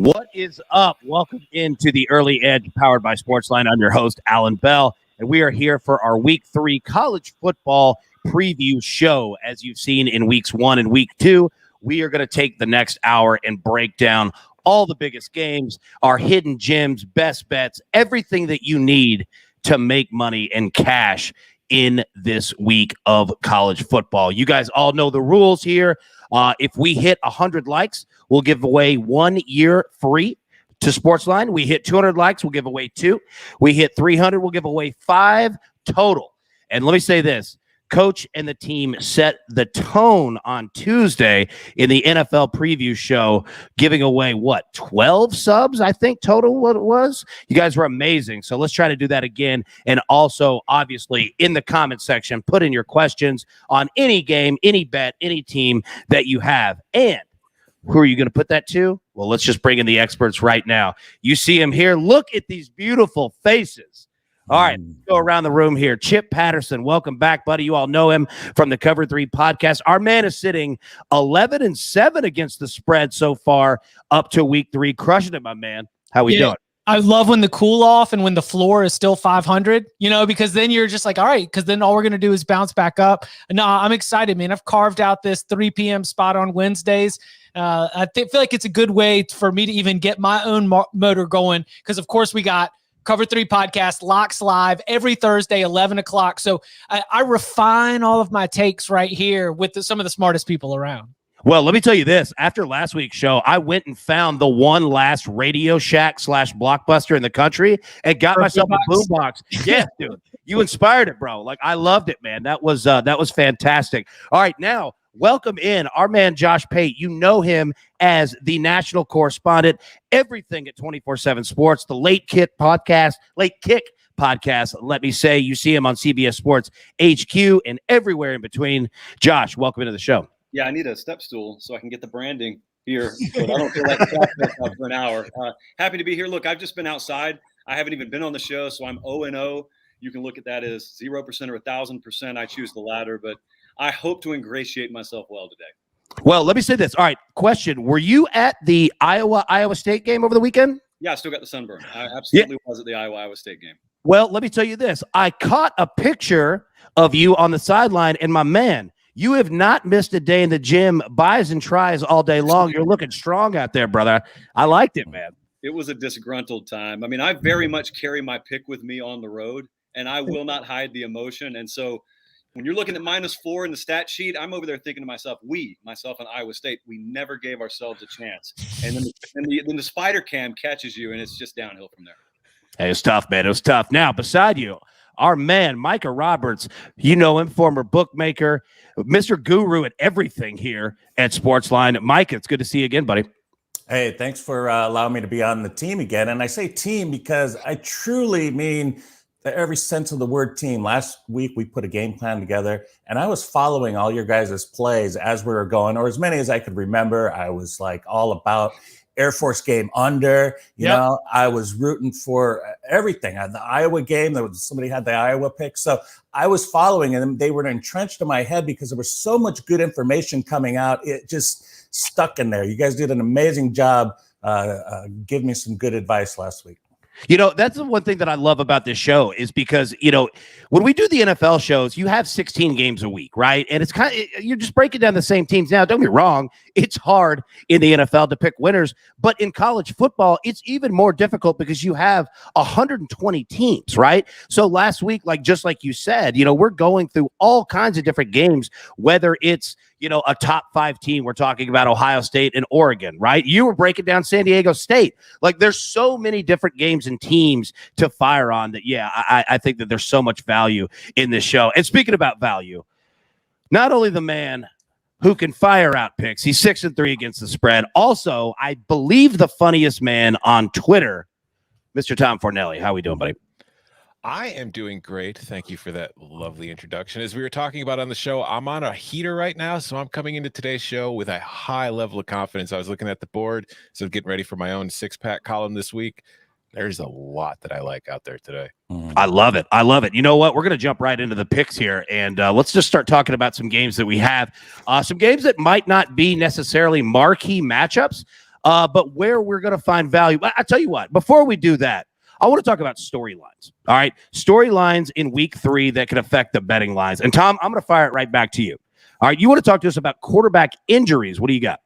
What is up? Welcome into the Early Edge powered by SportsLine. I'm your host, Alan Bell, and we are here for our Week 3 college football preview show. As you've seen in Weeks 1 and Week 2, we are going to take the next hour and break down all the biggest games, our hidden gems, best bets, everything that you need to make money and cash in this week of college football. You guys all know the rules here. If we hit 100 likes, we'll give away 1 year free to SportsLine. We hit 200 likes, we'll give away 2. We hit 300, we'll give away 5 total. And let me say this. Coach and the team set the tone on Tuesday in the NFL preview show, giving away, 12 subs, I think, total what it was? You guys were amazing. So let's try to do that again. And also, obviously, in the comment section, put in your questions on any game, any bet, any team that you have. And who are you going to put that to? Well, let's just bring in the experts right now. You see them here. Look at these beautiful faces. All right, let's go around the room here. Chip Patterson, welcome back, buddy. You all know him from the Cover 3 podcast. Our man is sitting 11-7 against the spread so far up to Week 3. Crushing it, my man. How we doing? I love when the cool off and when the floor is still 500, because then you're just like, all right, because then all we're going to do is bounce back up. No, I'm excited, man. I've carved out this 3 p.m. spot on Wednesdays. I feel like it's a good way for me to even get my own motor going because, of course, we got Cover 3 podcast, Locks Live, every Thursday, 11 o'clock. So I refine all of my takes right here with some of the smartest people around. Well, let me tell you this. After last week's show, I went and found the one last Radio Shack / Blockbuster in the country and got myself a boombox. Yeah, dude. You inspired it, bro. Like, I loved it, man. That was fantastic. All right, now, welcome in our man, Josh Pate. You know him as the national correspondent, everything at 24/7 Sports, the Late Kick podcast, let me say. You see him on CBS Sports HQ and everywhere in between. Josh, welcome into the show. Yeah, I need a step stool so I can get the branding here, but I don't feel like talking for an hour. Happy to be here. Look, I've just been outside. I haven't even been on the show, so I'm 0-0. You can look at that as 0% or 1,000%. I choose the latter, but I hope to ingratiate myself well today. Well, let me say this. All right, question. Were you at the Iowa State game over the weekend? Yeah, I still got the sunburn. I absolutely was at the Iowa State game. Well, let me tell you this. I caught a picture of you on the sideline, and my man, you have not missed a day in the gym, buys and tries all day long. You're looking strong out there, brother. I liked it, man. It was a disgruntled time. I mean, I very much carry my pick with me on the road, and I will not hide the emotion. And so when you're looking at -4 in the stat sheet, I'm over there thinking to myself, myself and Iowa State, we never gave ourselves a chance. And then the spider cam catches you, and it's just downhill from there. Hey, it was tough, man. It was tough. Now, beside you, our man, Micah Roberts, you know him, former bookmaker, Mr. Guru at everything here at SportsLine. Micah, it's good to see you again, buddy. Hey, thanks for allowing me to be on the team again. And I say team because I truly mean every sense of the word team. Last week, we put a game plan together, and I was following all your guys' plays as we were going, or as many as I could remember. I was like all about Air Force game under, you know, I was rooting for everything. The Iowa game, somebody had the Iowa pick. So I was following and they were entrenched in my head because there was so much good information coming out. It just stuck in there. You guys did an amazing job. Give me some good advice last week. That's the one thing that I love about this show is because, when we do the NFL shows, you have 16 games a week, right? And it's you're just breaking down the same teams. Now, don't get me wrong. It's hard in the NFL to pick winners, but in college football, it's even more difficult because you have 120 teams, right? So last week, just like you said, we're going through all kinds of different games, whether it's, a top 5 team. We're talking about Ohio State and Oregon, right? You were breaking down San Diego State. There's so many different games and teams to fire on that. Yeah, I think that there's so much value in this show. And speaking about value, not only the man who can fire out picks, he's 6-3 against the spread. Also, I believe the funniest man on Twitter, Mr. Tom Fornelli. How we doing, buddy? I am doing great. Thank you for that lovely introduction. As we were talking about on the show, I'm on a heater right now, so I'm coming into today's show with a high level of confidence. I was looking at the board, so getting ready for my own 6-pack column this week. There's a lot that I like out there today. I love it. I love it. You know what? We're going to jump right into the picks here, and let's just start talking about some games that we have. Some games that might not be necessarily marquee matchups, but where we're going to find value. I tell you what, before we do that, I want to talk about storylines. All right. Storylines in week 3 that could affect the betting lines. And Tom, I'm going to fire it right back to you. All right. You want to talk to us about quarterback injuries. What do you got?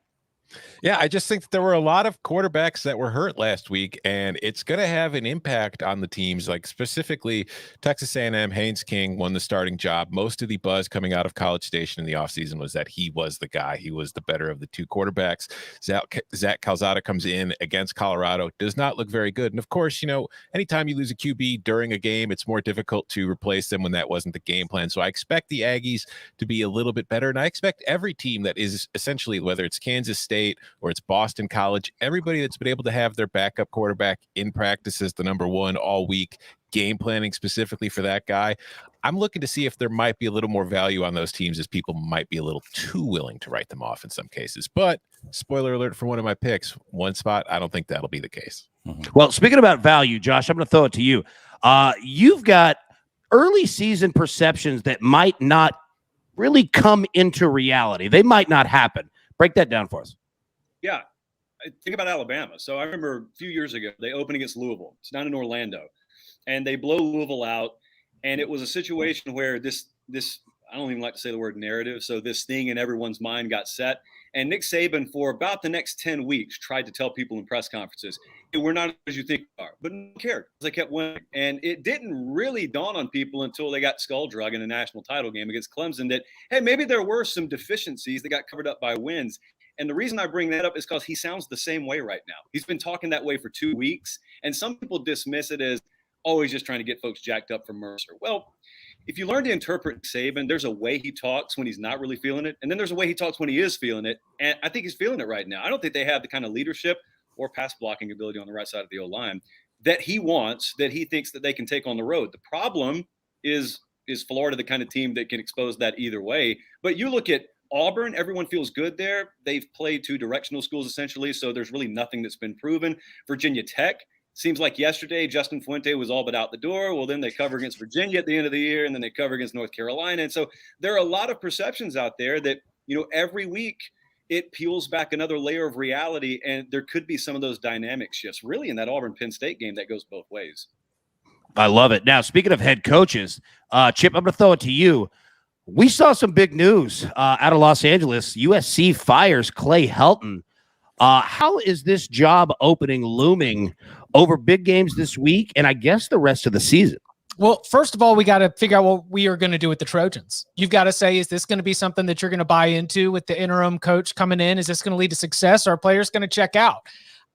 Yeah, I just think that there were a lot of quarterbacks that were hurt last week, and it's going to have an impact on the teams. Like specifically, Texas A&M, Haynes King won the starting job. Most of the buzz coming out of College Station in the offseason was that he was the guy. He was the better of the 2 quarterbacks. Zach Calzada comes in against Colorado, does not look very good. And of course, anytime you lose a QB during a game, it's more difficult to replace them when that wasn't the game plan. So I expect the Aggies to be a little bit better, and I expect every team that is essentially, whether it's Kansas State or it's Boston College, everybody that's been able to have their backup quarterback in practice as the number 1 all week, game planning specifically for that guy. I'm looking to see if there might be a little more value on those teams, as people might be a little too willing to write them off in some cases. But spoiler alert for one of my picks, one spot, I don't think that'll be the case. Well, speaking about value, Josh, I'm going to throw it to you. You've got early season perceptions that might not really come into reality. They might not happen. Break that down for us. Yeah. Think about Alabama. So I remember a few years ago, they opened against Louisville. It's down in Orlando. And they blow Louisville out. And it was a situation where this I don't even like to say the word narrative. So this thing in everyone's mind got set. And Nick Saban, for about the next 10 weeks, tried to tell people in press conferences, hey, we're not as you think we are. But no one cared because they kept winning. And it didn't really dawn on people until they got skull drug in a national title game against Clemson that, hey, maybe there were some deficiencies that got covered up by wins. And the reason I bring that up is because he sounds the same way right now. He's been talking that way for 2 weeks. And some people dismiss it as, oh, he's just trying to get folks jacked up from Mercer. Well, if you learn to interpret Saban, there's a way he talks when he's not really feeling it. And then there's a way he talks when he is feeling it. And I think he's feeling it right now. I don't think they have the kind of leadership or pass blocking ability on the right side of the O-line that he wants, that he thinks that they can take on the road. The problem is Florida the kind of team that can expose that either way? But you look at Auburn, everyone feels good there. They've played 2 directional schools essentially, so there's really nothing that's been proven. Virginia Tech, seems like yesterday Justin Fuente was all but out the door. Well, then they cover against Virginia at the end of the year, and then they cover against North Carolina. And so there are a lot of perceptions out there that, every week it peels back another layer of reality, and there could be some of those dynamic shifts really in that Auburn-Penn State game that goes both ways. I love it. Now, speaking of head coaches, Chip, I'm going to throw it to you. We saw some big news out of Los Angeles. USC fires Clay Helton. How is this job opening looming over big games this week and I guess the rest of the season? Well, first of all, we got to figure out what we are going to do with the Trojans. You've got to say, is this going to be something that you're going to buy into with the interim coach coming in? Is this going to lead to success? Or are players going to check out?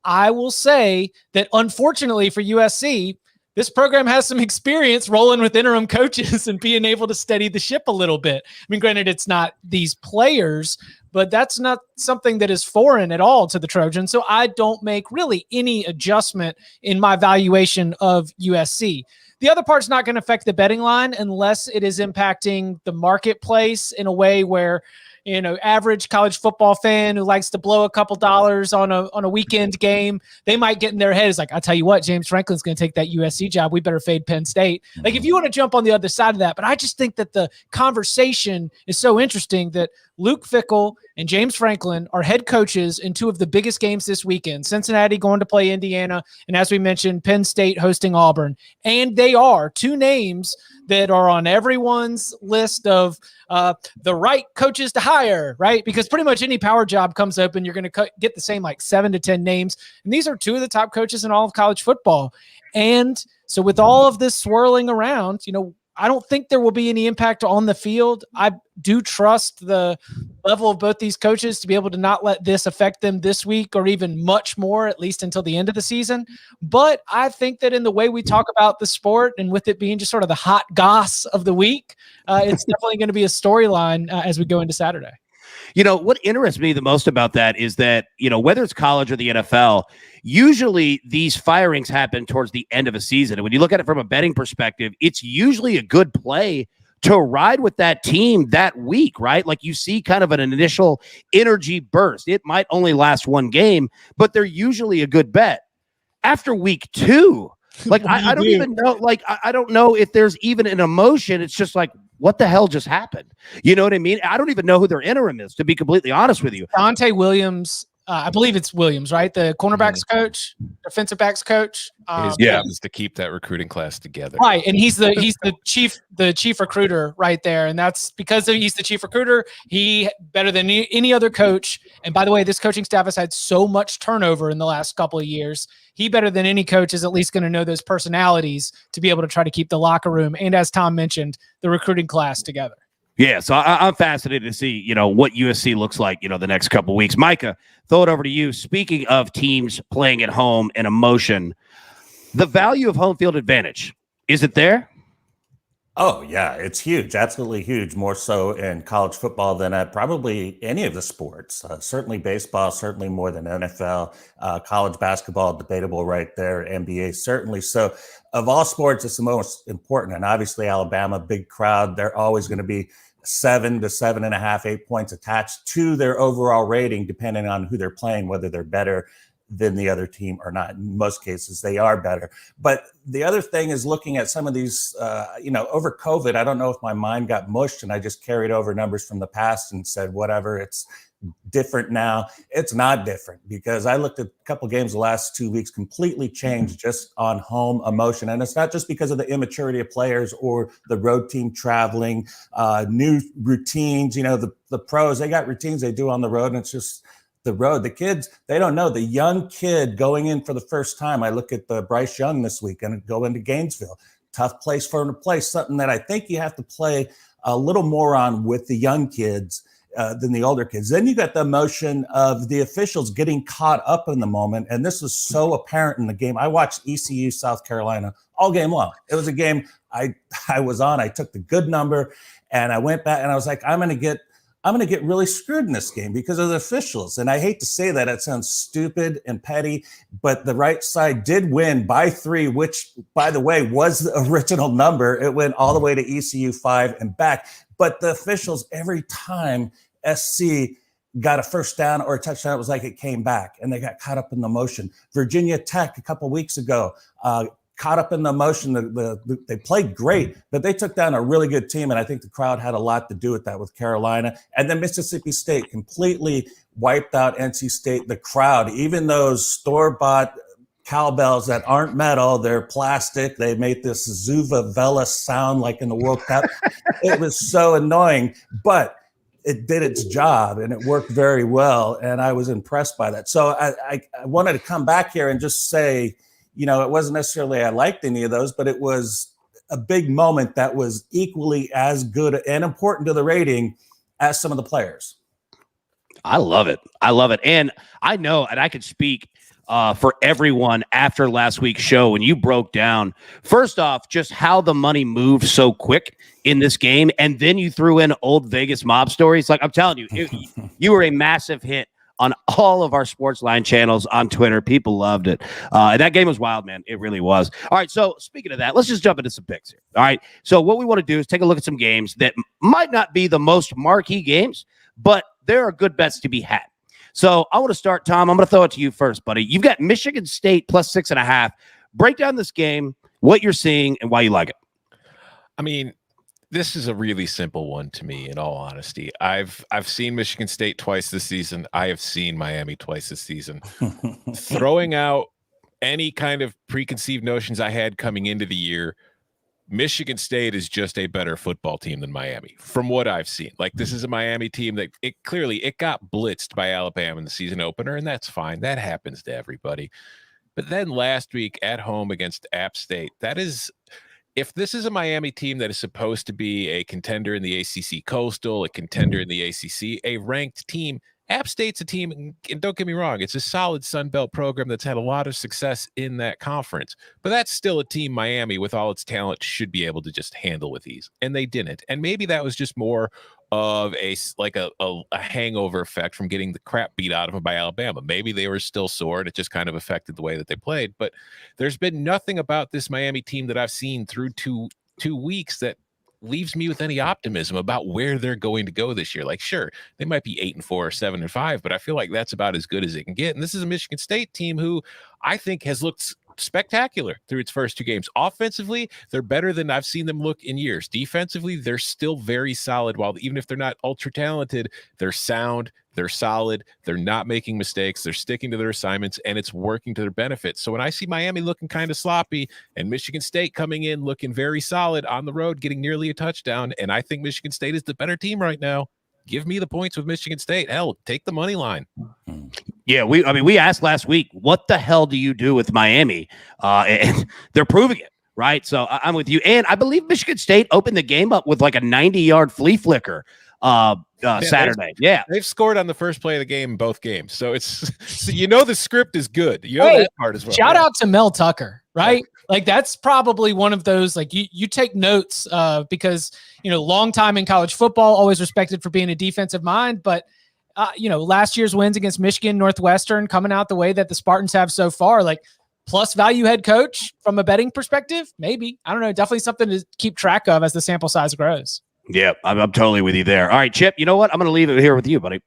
I will say that unfortunately for USC, this program has some experience rolling with interim coaches and being able to steady the ship a little bit. I mean, granted, it's not these players, but that's not something that is foreign at all to the Trojans. So I don't make really any adjustment in my valuation of USC. The other part's not going to affect the betting line unless it is impacting the marketplace in a way where, average college football fan who likes to blow a couple dollars on a weekend game, they might get in their head. It's like, I'll tell you what, James Franklin's going to take that USC job. We better fade Penn State. Like, if you want to jump on the other side of that, but I just think that the conversation is so interesting that Luke Fickell and James Franklin are head coaches in 2 of the biggest games this weekend. Cincinnati going to play Indiana, and as we mentioned, Penn State hosting Auburn. And they are 2 names that are on everyone's list of the right coaches to hire, right? Because pretty much any power job comes open, you're going to get the same 7 to 10 names. And these are 2 of the top coaches in all of college football. And so with all of this swirling around, I don't think there will be any impact on the field. I do trust the level of both these coaches to be able to not let this affect them this week or even much more, at least until the end of the season. But I think that in the way we talk about the sport and with it being just sort of the hot goss of the week, it's definitely going to be a storyline as we go into Saturday. What interests me the most about that is that, whether it's college or the NFL, usually these firings happen towards the end of a season. And when you look at it from a betting perspective, it's usually a good play to ride with that team that week, right? Like you see kind of an initial energy burst. It might only last 1 game, but they're usually a good bet. After week 2, I don't even know, I don't know if there's even an emotion. It's just like, what the hell just happened? You know what I mean? I don't even know who their interim is, to be completely honest with you. Dante Williams I believe it's Williams, right? The cornerbacks coach, defensive backs coach. His job is to keep that recruiting class together. Right. And he's the chief recruiter right there. And that's because he's the chief recruiter. He better than any other coach. And by the way, this coaching staff has had so much turnover in the last couple of years. He better than any coach is at least going to know those personalities to be able to try to keep the locker room. And as Tom mentioned, the recruiting class together. Yeah, so I'm fascinated to see, what USC looks like, the next couple of weeks. Micah, throw it over to you. Speaking of teams playing at home and emotion, the value of home field advantage, is it there? Oh, yeah, it's huge. Absolutely huge. More so in college football than at probably any of the sports. Certainly baseball, certainly more than NFL. College basketball, debatable right there. NBA, certainly. So of all sports, it's the most important. And obviously Alabama, big crowd. They're always going to be 7 to 7.5, 8 points attached to their overall rating, depending on who they're playing, whether they're better than the other team or not. In most cases, they are better. But the other thing is looking at some of these, over COVID, I don't know if my mind got mushed and I just carried over numbers from the past and said, whatever, it's different now. It's not different, because I looked at a couple of games the last 2 weeks, completely changed just on home emotion. And it's not just because of the immaturity of players or the road team traveling, new routines. The pros, they got routines they do on the road, and it's just the road. The kids, they don't know. The young kid going in for the first time. I look at the Bryce Young this week and go into Gainesville. Tough place for him to play. Something that I think you have to play a little more on with the young kids than the older kids. Then you got the emotion of the officials getting caught up in the moment. And this was so apparent in the game. I watched ECU South Carolina all game long. It was a game I was on. I took the good number and I went back and I was like, I'm going to get really screwed in this game because of the officials. And I hate to say that, it sounds stupid and petty, but the right side did win by 3, which, by the way, was the original number. It went all the way to ECU 5 and back. But the officials, every time SC got a first down or a touchdown, it was like it came back and they got caught up in the motion. Virginia Tech a couple weeks ago, caught up in the emotion. They played great, but they took down a really good team. And I think the crowd had a lot to do with that with Carolina. And then Mississippi State completely wiped out NC State. The crowd, even those store-bought cowbells that aren't metal, they're plastic. They made this Zuva Vela sound like in the World Cup. It was so annoying, but it did its job and it worked very well. And I was impressed by that. So I wanted to come back here and just say, it wasn't necessarily I liked any of those, but it was a big moment that was equally as good and important to the rating as some of the players. I love it. And I know, and I could speak for everyone after last week's show when you broke down, first off, just how the money moved so quick in this game. And then you threw in old Vegas mob stories. Like, I'm telling you, you were a massive hit on all of our SportsLine channels on Twitter. People loved it. And that game was wild, man. It really was. All right, so speaking of that, let's just jump into some picks here. All right, so what we want to do is take a look at some games that might not be the most marquee games, but there are good bets to be had. So I want to start, Tom. I'm going to throw it to you first, buddy. You've got Michigan State plus 6.5. Break down this game, what you're seeing, and why you like it. I mean, this is a really simple one to me, in all honesty. I've seen Michigan State twice this season. I have seen Miami twice this season. Throwing out any kind of preconceived notions I had coming into the year, Michigan State is just a better football team than Miami, from what I've seen. Like, this is a Miami team that it got blitzed by Alabama in the season opener, and that's fine. That happens to everybody. But then last week at home against App State, if this is a Miami team that is supposed to be a contender in the ACC Coastal, a contender in the ACC, a ranked team, App State's a team, and don't get me wrong, it's a solid Sun Belt program that's had a lot of success in that conference. But that's still a team Miami, with all its talent, should be able to just handle with ease. And they didn't. And maybe that was just more of a hangover effect from getting the crap beat out of them by Alabama. Maybe they were still sore and it just kind of affected the way that they played. But there's been nothing about this Miami team that I've seen through two weeks that leaves me with any optimism about where they're going to go this year. Like, sure, they might be 8-4 or 7-5, but I feel like that's about as good as it can get. And this is a Michigan State team who I think has looked spectacular through its first 2 games. Offensively, they're better than I've seen them look in years. Defensively, they're still very solid. While even if they're not ultra talented, they're sound, They're solid. They're not making mistakes. They're sticking to their assignments, and it's working to their benefit. So when I see Miami looking kind of sloppy and Michigan State coming in looking very solid on the road, getting nearly a touchdown, and I think Michigan State is the better team right now, give me the points with Michigan State. Hell, take the money line. Yeah, we asked last week, what the hell do you do with Miami? And they're proving it, right? So I'm with you. And I believe Michigan State opened the game up with like a 90-yard flea flicker Saturday. They've scored on the first play of the game in both games. So it's the script is good. You know that part as well. Shout out to Mel Tucker, right? Like that's probably one of those, like you take notes because, long time in college football, always respected for being a defensive mind. But, last year's wins against Michigan, Northwestern coming out the way that the Spartans have so far, like plus value head coach from a betting perspective, maybe. I don't know. Definitely something to keep track of as the sample size grows. Yeah, I'm totally with you there. All right, Chip, you know what? I'm going to leave it here with you, buddy.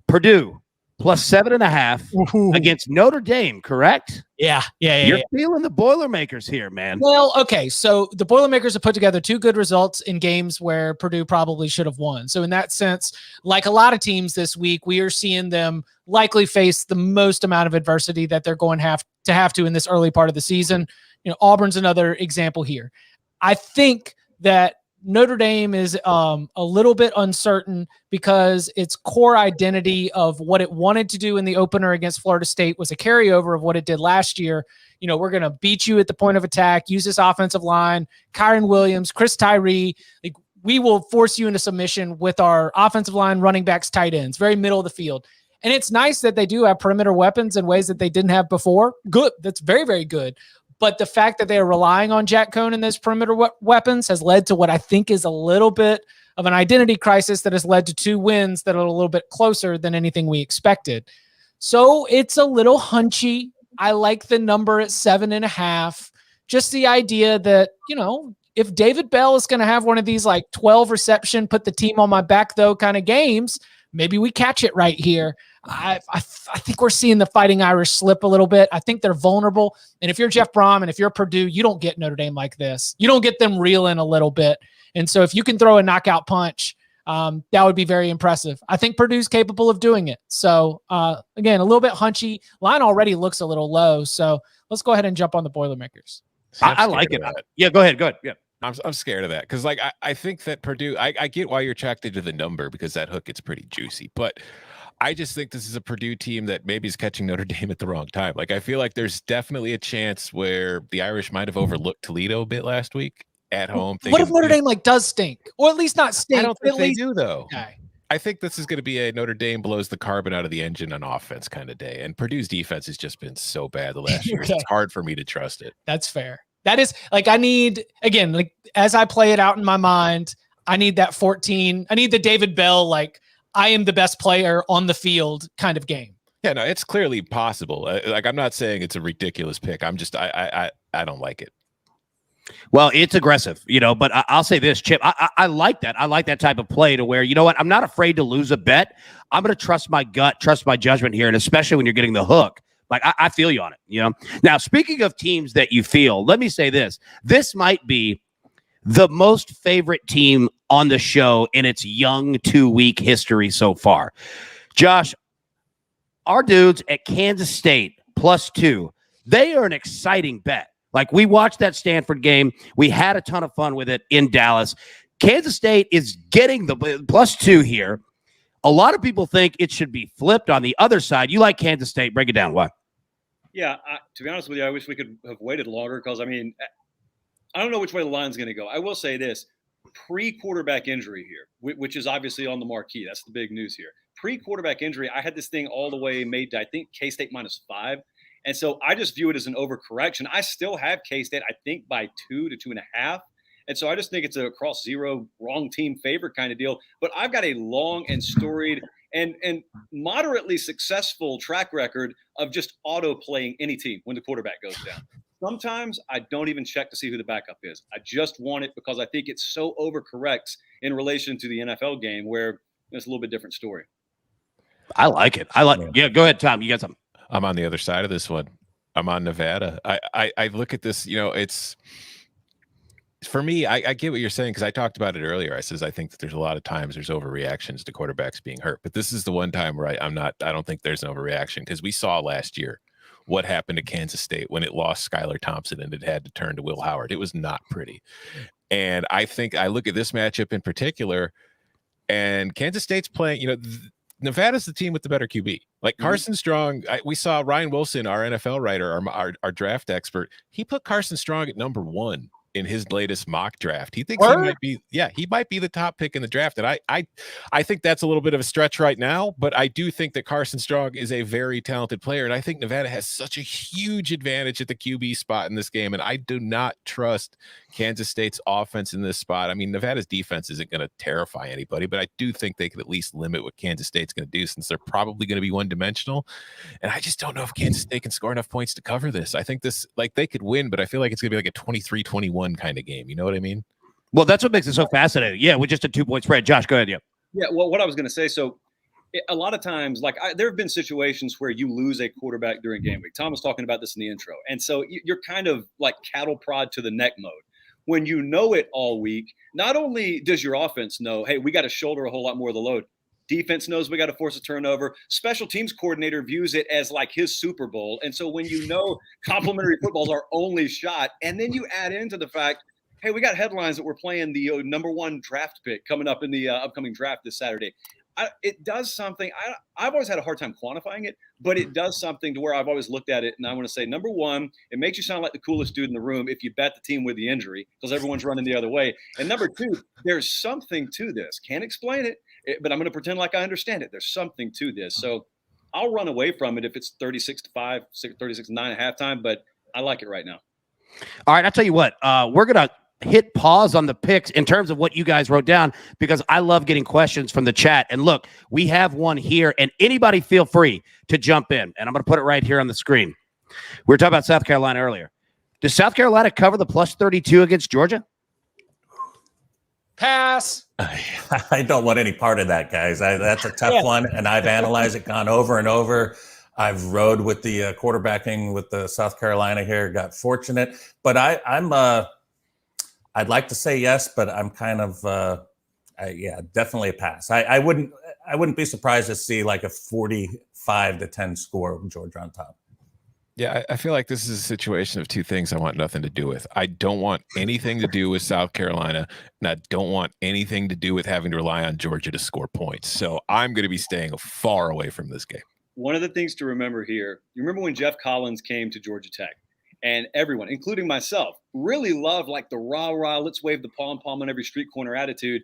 Purdue plus 7.5 against Notre Dame, correct? Yeah. You're feeling the Boilermakers here, man. Well, okay. So the Boilermakers have put together 2 good results in games where Purdue probably should have won. So in that sense, like a lot of teams this week, we are seeing them likely face the most amount of adversity that they're going to have to in this early part of the season. Auburn's another example here. I think that Notre Dame is a little bit uncertain because its core identity of what it wanted to do in the opener against Florida State was a carryover of what it did last year. We're going to beat you at the point of attack, use this offensive line, Kyron Williams, Chris Tyree. Like, we will force you into submission with our offensive line, running backs, tight ends, very middle of the field. And it's nice that they do have perimeter weapons in ways that they didn't have before. Good. That's very, very good. But the fact that they are relying on Jack Cohn and those perimeter weapons has led to what I think is a little bit of an identity crisis that has led to 2 wins that are a little bit closer than anything we expected. So it's a little hunchy. I like the number at 7.5. Just the idea that, if David Bell is going to have one of these like 12 reception, put the team on my back though kind of games, maybe we catch it right here. I think we're seeing the Fighting Irish slip a little bit. I think they're vulnerable. And if you're Jeff Brom and if you're Purdue, you don't get Notre Dame like this. You don't get them reeling a little bit. And so if you can throw a knockout punch, that would be very impressive. I think Purdue's capable of doing it. So, again, a little bit hunchy. Line already looks a little low. So let's go ahead and jump on the Boilermakers. I like it. Yeah, go ahead. Yeah. I'm scared of that because, I think that Purdue, I get why you're attracted to the number because that hook gets pretty juicy. But I just think this is a Purdue team that maybe is catching Notre Dame at the wrong time. Like, I feel like there's definitely a chance where the Irish might have overlooked Toledo a bit last week at home. What if Notre Dame does stink? Or at least not stink. I don't think at they least do, though. Okay. I think this is going to be a Notre Dame blows the carbon out of the engine on offense kind of day. And Purdue's defense has just been so bad the last year. It's hard for me to trust it. That's fair. That is like, I need, again, like as I play it out in my mind, I need that 14. I need the David Bell, like I am the best player on the field kind of game. Yeah, no, it's clearly possible. Like, I'm not saying it's a ridiculous pick. I'm just, I don't like it. Well, it's aggressive, but I'll say this, Chip, I like that. I like that type of play to where, I'm not afraid to lose a bet. I'm going to trust my gut, trust my judgment here. And especially when you're getting the hook, like I feel you on it, Now, speaking of teams that you feel, let me say this. This might be the most favorite team on the show in its young 2-week history so far. Josh, our dudes at Kansas State +2, they are an exciting bet. Like, we watched that Stanford game. We had a ton of fun with it in Dallas. Kansas State is getting the +2 here. A lot of people think it should be flipped on the other side. You like Kansas State. Break it down. Why? Yeah, to be honest with you, I wish we could have waited longer because, I don't know which way the line's going to go. I will say this. Pre-quarterback injury here, which is obviously on the marquee. That's the big news here. Pre-quarterback injury, I had this thing all the way made to, I think, K-State -5. And so I just view it as an overcorrection. I still have K-State, I think, by 2 to 2.5. And so I just think it's a cross zero, wrong team favorite kind of deal. But I've got a long and storied and moderately successful track record of just auto playing any team when the quarterback goes down. Sometimes I don't even check to see who the backup is. I just want it because I think it so overcorrects in relation to the NFL game where it's a little bit different story. I like it. Yeah, go ahead, Tom. You got something. I'm on the other side of this one. I'm on Nevada. I look at this, it's for me, I get what you're saying, because I talked about it earlier. I says I think that there's a lot of times there's overreactions to quarterbacks being hurt, but this is the one time where I don't think there's an overreaction, because we saw last year what happened to Kansas State when it lost Skylar Thompson and it had to turn to Will Howard. It was not pretty. And I think I look at this matchup in particular, and Kansas State's playing, Nevada's the team with the better QB. Like Carson Strong, we saw Ryan Wilson, our NFL writer, our draft expert, he put Carson Strong at number 1 in his latest mock draft. He thinks he might be the top pick in the draft. And I think that's a little bit of a stretch right now, but I do think that Carson Strong is a very talented player. And I think Nevada has such a huge advantage at the QB spot in this game. And I do not trust Kansas State's offense in this spot. I mean, Nevada's defense isn't going to terrify anybody, but I do think they could at least limit what Kansas State's going to do, since they're probably going to be one-dimensional. And I just don't know if Kansas State can score enough points to cover this. I think this, they could win, but I feel like it's going to be like a 23-21 kind of game. You know what I mean? Well, that's what makes it so fascinating. Yeah, with just a 2-point spread. Josh, go ahead. Yeah. Well, what I was going to say, so a lot of times, there have been situations where you lose a quarterback during game week. Tom was talking about this in the intro. And so you're kind of like cattle prod to the neck mode. When you know it all week, not only does your offense know, hey, we got to shoulder a whole lot more of the load. Defense knows we got to force a turnover. Special teams coordinator views it as like his Super Bowl. And so when complimentary football's our only shot, and then you add into the fact, hey, we got headlines that we're playing the number 1 draft pick coming up in the upcoming draft this Saturday. It does something. I've always had a hard time quantifying it, but it does something to where I've always looked at it, and I want to say, number 1, it makes you sound like the coolest dude in the room if you bet the team with the injury, because everyone's running the other way. And number 2, there's something to this. Can't explain it, but I'm going to pretend like I understand it. There's something to this. So I'll run away from it if it's 36-5, 36-9 at halftime, but I like it right now. All right, I'll tell you what. We're going to hit pause on the picks in terms of what you guys wrote down, because I love getting questions from the chat. And look, we have one here, and anybody feel free to jump in. And I'm going to put it right here on the screen. We were talking about South Carolina earlier. Does South Carolina cover the plus 32 against Georgia? Pass. I don't want any part of that, guys. That's a tough one, and I've analyzed it, gone over and over. I've rode with the quarterbacking with the South Carolina here, got fortunate. But I'd like to say yes, but I'm kind of, definitely a pass. I wouldn't be surprised to see like a 45-10 score with Georgia on top. Yeah, I feel like this is a situation of two things I want nothing to do with. I don't want anything to do with South Carolina, and I don't want anything to do with having to rely on Georgia to score points. So I'm going to be staying far away from this game. One of the things to remember here, you remember when Jeff Collins came to Georgia Tech, and everyone, including myself, really loved like the rah-rah, let's wave the pom-pom on every street corner attitude.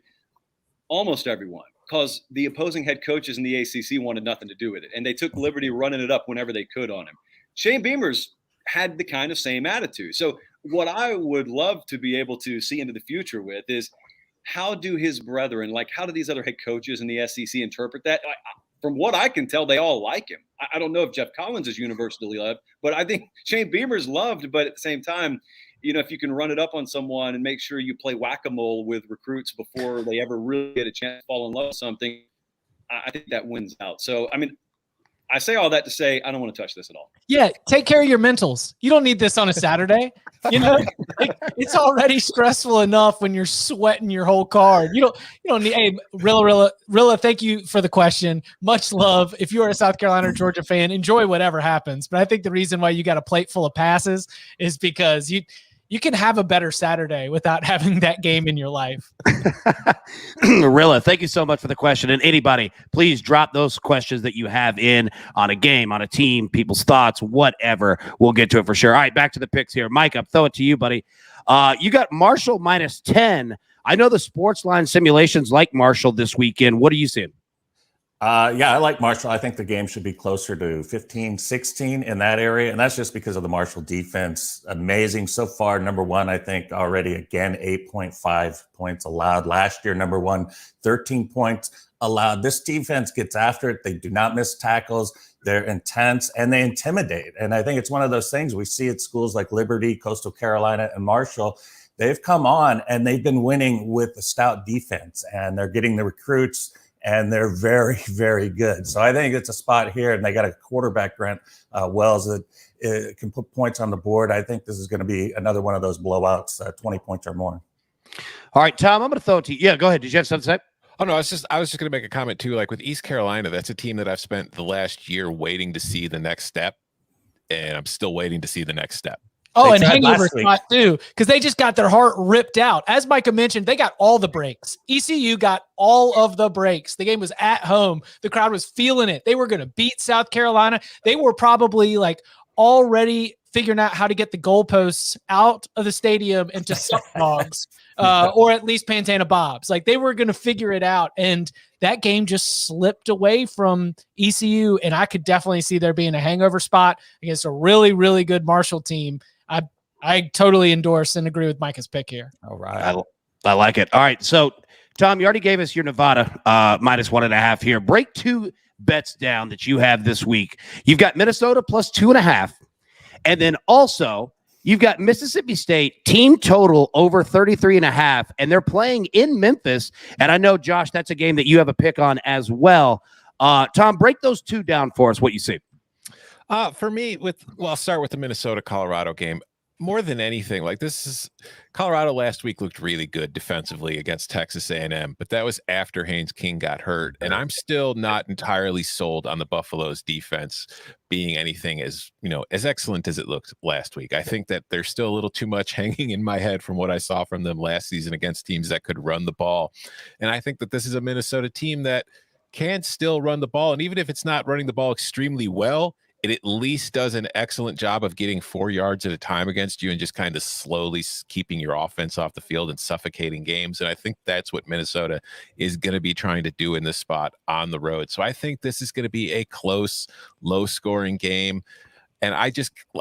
Almost everyone, because the opposing head coaches in the ACC wanted nothing to do with it, and they took liberty running it up whenever they could on him. Shane Beamer's had the kind of same attitude. So what I would love to be able to see into the future with is how do his brethren, like how do these other head coaches in the SEC interpret that? From what I can tell, they all like him. I don't know if Jeff Collins is universally loved, but I think Shane Beamer's loved. But at the same time, if you can run it up on someone and make sure you play whack-a-mole with recruits before they ever really get a chance to fall in love with something, I think that wins out. So, I say all that to say I don't want to touch this at all. Yeah, take care of your mentals. You don't need this on a Saturday. It's already stressful enough when you're sweating your whole card. You don't need. Hey, Rilla, thank you for the question. Much love. If you are a South Carolina or Georgia fan, enjoy whatever happens. But I think the reason why you got a plate full of passes is because you can have a better Saturday without having that game in your life. Rilla, thank you so much for the question. And anybody, please drop those questions that you have in on a game, on a team, people's thoughts, whatever. We'll get to it for sure. All right, back to the picks here. Mike, I'll throw it to you, buddy. You got Marshall minus 10. I know the SportsLine simulations like Marshall this weekend. What are you seeing? I like Marshall. I think the game should be closer to 15-16 in that area. And that's just because of the Marshall defense. Amazing so far. Number one, I think already again, 8.5 points allowed. Last year, number one, 13 points allowed. This defense gets after it. They do not miss tackles. They're intense and they intimidate. And I think it's one of those things we see at schools like Liberty, Coastal Carolina, and Marshall. They've come on and they've been winning with a stout defense and they're getting the recruits and they're very, very good. So I think it's a spot here, and they got a quarterback, Grant Wells, that can put points on the board. I think this is going to be another one of those blowouts, 20 points or more. All right, Tom, I'm going to throw it to you. Yeah, go ahead. Did you have something to say? Oh no, I was just going to make a comment too. Like with East Carolina, that's a team that I've spent the last year waiting to see the next step, and I'm still waiting to see the next step. Oh, and hangover spot too, because they just got their heart ripped out. As Micah mentioned, they got all the breaks. ECU got all of the breaks. The game was at home. The crowd was feeling it. They were going to beat South Carolina. They were probably like already figuring out how to get the goalposts out of the stadium into suck dogs, or at least Pantana Bobs. Like they were going to figure it out. And that game just slipped away from ECU. And I could definitely see there being a hangover spot against a really, really good Marshall team. I totally endorse and agree with Micah's pick here. All right. I like it. All right. So, Tom, you already gave us your Nevada -1.5 here. Break 2 bets down that you have this week. You've got Minnesota +2.5. And then also, you've got Mississippi State team total over 33.5. And they're playing in Memphis. And I know, Josh, that's a game that you have a pick on as well. Tom, break those 2 down for us, what you see. For me, I'll start with the Minnesota-Colorado game. More than anything, like Colorado last week looked really good defensively against Texas A&M, but that was after Haynes King got hurt. And I'm still not entirely sold on the Buffalo's defense being anything as excellent as it looked last week. I think that there's still a little too much hanging in my head from what I saw from them last season against teams that could run the ball. And I think that this is a Minnesota team that can still run the ball. And even if it's not running the ball extremely well, it at least does an excellent job of getting 4 yards at a time against you and just kind of slowly keeping your offense off the field and suffocating games. And I think that's what Minnesota is going to be trying to do in this spot on the road. So I think this is going to be a close, low-scoring game. And I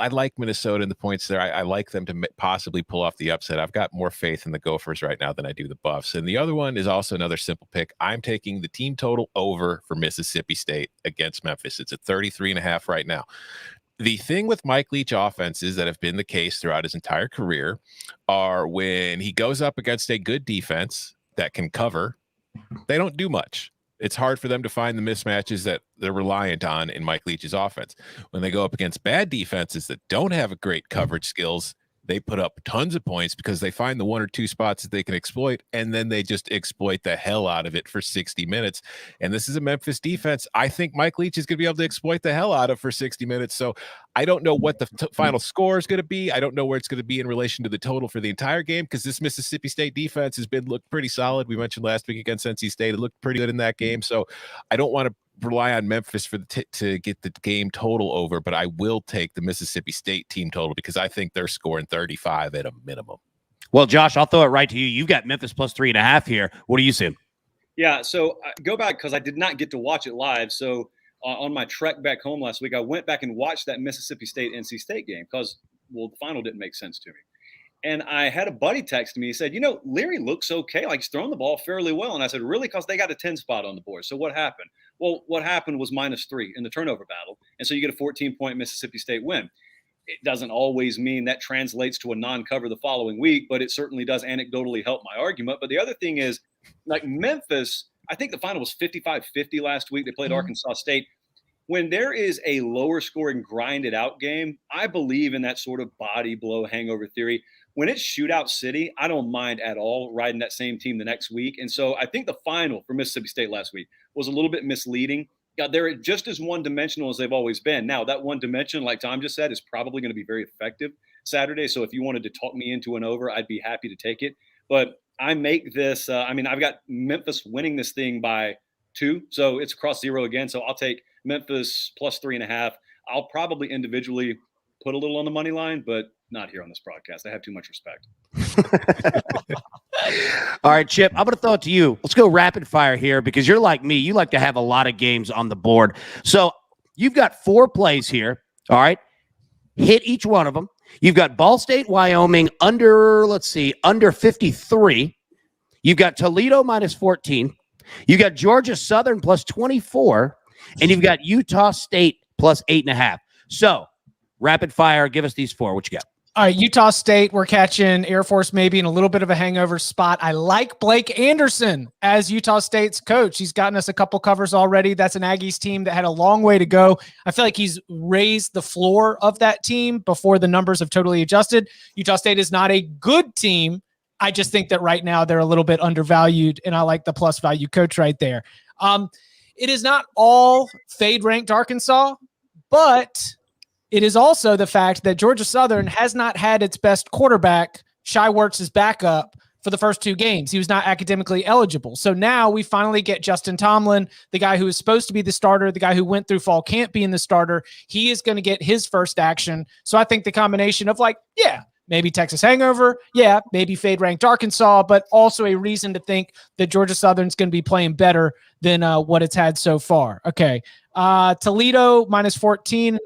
like Minnesota in the points there. I like them to possibly pull off the upset. I've got more faith in the Gophers right now than I do the Buffs. And the other one is also another simple pick. I'm taking the team total over for Mississippi State against Memphis. It's at 33.5 right now. The thing with Mike Leach offenses that have been the case throughout his entire career are when he goes up against a good defense that can cover, they don't do much. It's hard for them to find the mismatches that they're reliant on in Mike Leach's offense. When they go up against bad defenses that don't have great coverage skills, they put up tons of points because they find the 1 or 2 spots that they can exploit, and then they just exploit the hell out of it for 60 minutes. And this is a Memphis defense I think Mike Leach is going to be able to exploit the hell out of for 60 minutes. So I don't know what the final score is going to be. I don't know where it's going to be in relation to the total for the entire game because this Mississippi State defense has looked pretty solid. We mentioned last week against NC State. It looked pretty good in that game. So I don't want to rely on Memphis to get the game total over, but I will take the Mississippi State team total because I think they're scoring 35 at a minimum. Well, Josh, I'll throw it right to you. You've got Memphis +3.5 here. What do you see? Yeah, so go back because I did not get to watch it live. So on my trek back home last week, I went back and watched that Mississippi State-NC State game because, the final didn't make sense to me. And I had a buddy text me. He said, Leary looks okay. Like he's throwing the ball fairly well. And I said, really? Because they got a 10 spot on the board. So what happened? Well, what happened was -3 in the turnover battle. And so you get a 14-point Mississippi State win. It doesn't always mean that translates to a non-cover the following week, but it certainly does anecdotally help my argument. But the other thing is, like Memphis, I think the final was 55-50 last week. They played Arkansas State. When there is a lower scoring grinded out game, I believe in that sort of body blow hangover theory. When it's shootout city, I don't mind at all riding that same team the next week. And so I think the final for Mississippi State last week was a little bit misleading. They're just as one-dimensional as they've always been. Now, that one dimension, like Tom just said, is probably going to be very effective Saturday. So if you wanted to talk me into an over, I'd be happy to take it. But I make this I've got Memphis winning this thing by 2. So it's across 0 again. So I'll take Memphis +3.5. I'll probably individually put a little on the money line, but not here on this broadcast. I have too much respect. All right, Chip, I'm going to throw it to you. Let's go rapid fire here because you're like me. You like to have a lot of games on the board. So you've got 4 plays here. All right. Hit each one of them. You've got Ball State, Wyoming under 53. You've got Toledo -14. You got Georgia Southern +24. And you've got Utah State +8.5. So rapid fire, give us these 4. What you got? All right, Utah State, we're catching Air Force maybe in a little bit of a hangover spot. I like Blake Anderson as Utah State's coach. He's gotten us a couple covers already. That's an Aggies team that had a long way to go. I feel like he's raised the floor of that team before the numbers have totally adjusted. Utah State is not a good team, I just think that right now they're a little bit undervalued, and I like the plus value coach right there. It is not all fade ranked Arkansas, but it is also the fact that Georgia Southern has not had its best quarterback, Shai Wertz's backup, for the first 2 games. He was not academically eligible. So now we finally get Justin Tomlin, the guy who is supposed to be the starter, the guy who went through fall camp being the starter. He is going to get his first action. So I think the combination of maybe Texas hangover, maybe fade ranked Arkansas, but also a reason to think that Georgia Southern's going to be playing better than what it's had so far. Okay. Toledo -14.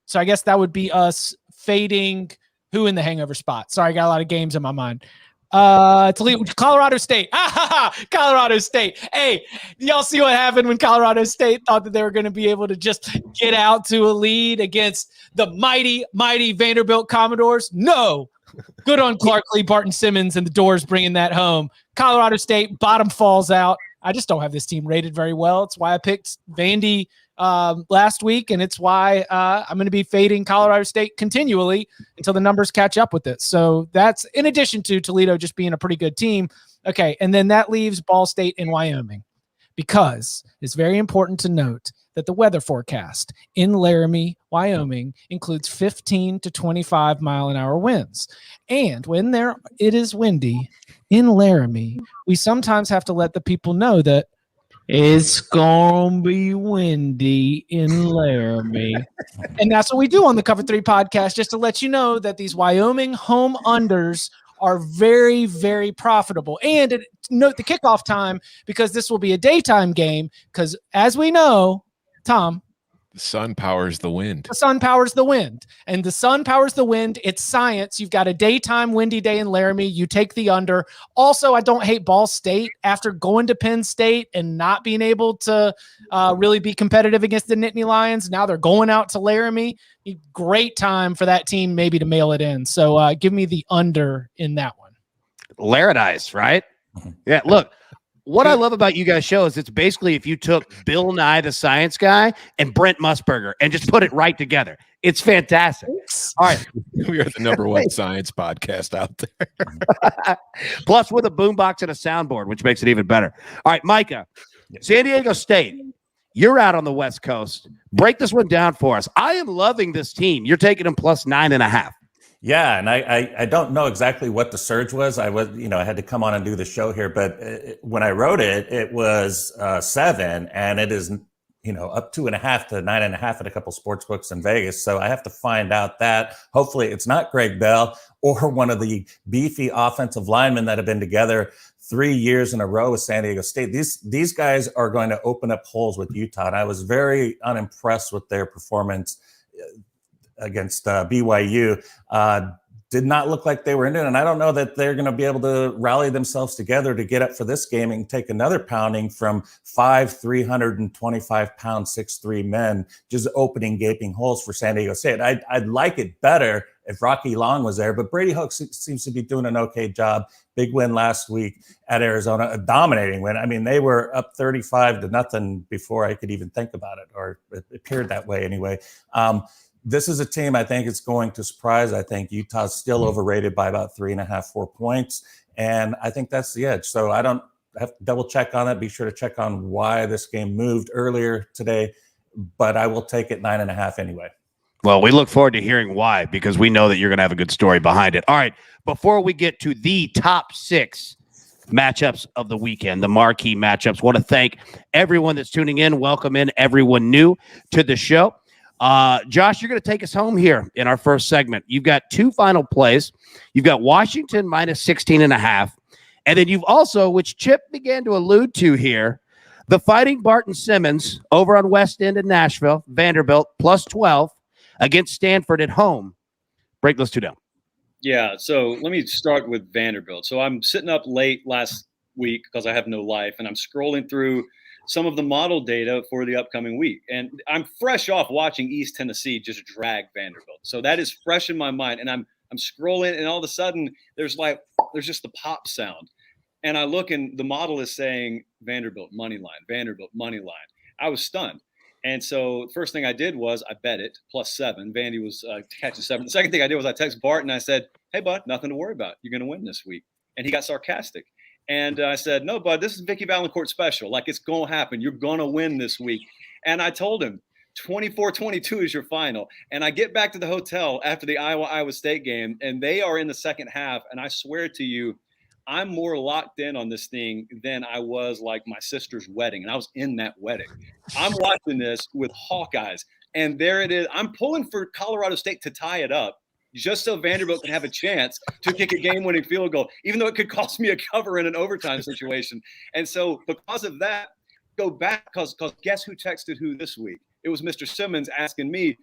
So I guess that would be us fading who in the hangover spot. Sorry, I got a lot of games in my mind. Toledo, Colorado State. Colorado State. Hey, y'all see what happened when Colorado State thought that they were going to be able to just get out to a lead against the mighty, mighty Vanderbilt Commodores? No. Good on Clark Lee, Barton Simmons, and the Doors bringing that home. Colorado State, bottom falls out. I just don't have this team rated very well. It's why I picked Vandy last week, and it's why I'm going to be fading Colorado State continually until the numbers catch up with it. So that's in addition to Toledo just being a pretty good team. Okay, and then that leaves Ball State and Wyoming, because it's very important to note that the weather forecast in Laramie, Wyoming, includes 15 to 25 mile an hour winds. And when it is windy in Laramie, we sometimes have to let the people know that it's gonna be windy in Laramie. And that's what we do on the Cover 3 podcast, just to let you know that these Wyoming home unders are very, very profitable. And note the kickoff time, because this will be a daytime game, because as we know, Tom, the sun powers the wind. The sun powers the wind. And the sun powers the wind. It's science. You've got a daytime windy day in Laramie. You take the under. Also, I don't hate Ball State after going to Penn State and not being able to really be competitive against the Nittany Lions. Now they're going out to Laramie. Great time for that team maybe to mail it in. So give me the under in that one. Laradice, right? Yeah, look. What I love about you guys' show is it's basically if you took Bill Nye the Science Guy and Brent Musburger and just put it right together. It's fantastic. All right. We are the #1 science podcast out there. Plus with a boombox and a soundboard, which makes it even better. All right, Micah, San Diego State, you're out on the West Coast. Break this one down for us. I am loving this team. You're taking them plus 9.5. Yeah, and I don't know exactly what the surge was. I had to come on and do the show here, but when I wrote it, it was 7, and it is, up 2.5 to 9.5 at a couple sports books in Vegas. So I have to find out that. Hopefully it's not Greg Bell or one of the beefy offensive linemen that have been together 3 years in a row with San Diego State. These guys are going to open up holes with Utah, and I was very unimpressed with their performance against BYU. Did not look like they were in it, and I don't know that they're going to be able to rally themselves together to get up for this game and take another pounding from 325-pound 6'3" men, just opening gaping holes for San Diego State. I'd like it better if Rocky Long was there, but Brady Hoke seems to be doing an okay job. Big win last week at Arizona, a dominating win. I mean, they were up 35-0 before I could even think about it, or it appeared that way anyway. This is a team I think it's going to surprise. I think Utah's still overrated by about 3.5-4 points. And I think that's the edge. So I don't have to double check on it. Be sure to check on why this game moved earlier today, but I will take it 9.5 anyway. Well, we look forward to hearing why, because we know that you're going to have a good story behind it. All right. Before we get to the top 6 matchups of the weekend, the marquee matchups, want to thank everyone that's tuning in. Welcome in everyone new to the show. Josh, you're going to take us home here in our first segment. You've got 2 final plays. You've got Washington minus 16.5. And then you've also, which Chip began to allude to here, the Fighting Barton Simmons over on West End in Nashville, Vanderbilt plus 12 against Stanford at home. Break those 2 down. Yeah, so let me start with Vanderbilt. So I'm sitting up late last week because I have no life, and I'm scrolling through some of the model data for the upcoming week. And I'm fresh off watching East Tennessee just drag Vanderbilt. So that is fresh in my mind. And I'm scrolling, and all of a sudden there's just the pop sound. And I look, and the model is saying Vanderbilt money line, Vanderbilt money line. I was stunned. And so the first thing I did was I bet it plus 7. Vandy was catching 7. The second thing I did was I texted Bart and I said, "Hey, bud, nothing to worry about. You're going to win this week." And he got sarcastic. And I said, no, bud, this is Vicky Valancourt special. Like, it's going to happen. You're going to win this week. And I told him 24-22 is your final. And I get back to the hotel after the Iowa State game, and they are in the second half. And I swear to you, I'm more locked in on this thing than I was like my sister's wedding. And I was in that wedding. I'm watching this with Hawkeyes. And there it is. I'm pulling for Colorado State to tie it up, just so Vanderbilt can have a chance to kick a game-winning field goal, even though it could cost me a cover in an overtime situation. And so because of that, go back, because guess who texted who this week? It was Mr. Simmons asking me,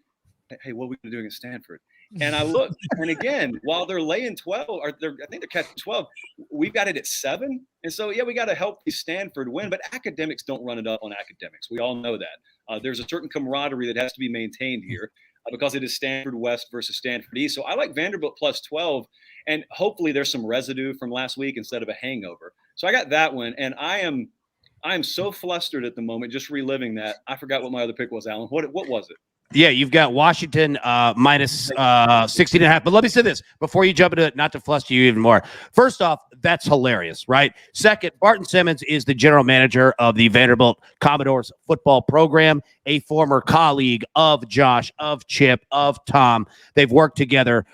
hey, what are we doing at Stanford? And I looked, and again, while they're laying 12, I think they're catching 12, we've got it at 7. And so, yeah, we got to help Stanford win, but academics don't run it up on academics. We all know that. There's a certain camaraderie that has to be maintained here because it is Stanford West versus Stanford East. So I like Vanderbilt plus 12, and hopefully there's some residue from last week instead of a hangover. So I got that one, and I am so flustered at the moment just reliving that. I forgot what my other pick was, Alan. What was it? Yeah, you've got Washington minus 16.5. But let me say this before you jump into it, not to fluster you even more. First off, that's hilarious, right? Second, Barton Simmons is the general manager of the Vanderbilt Commodores football program, a former colleague of Josh, of Chip, of Tom. They've worked together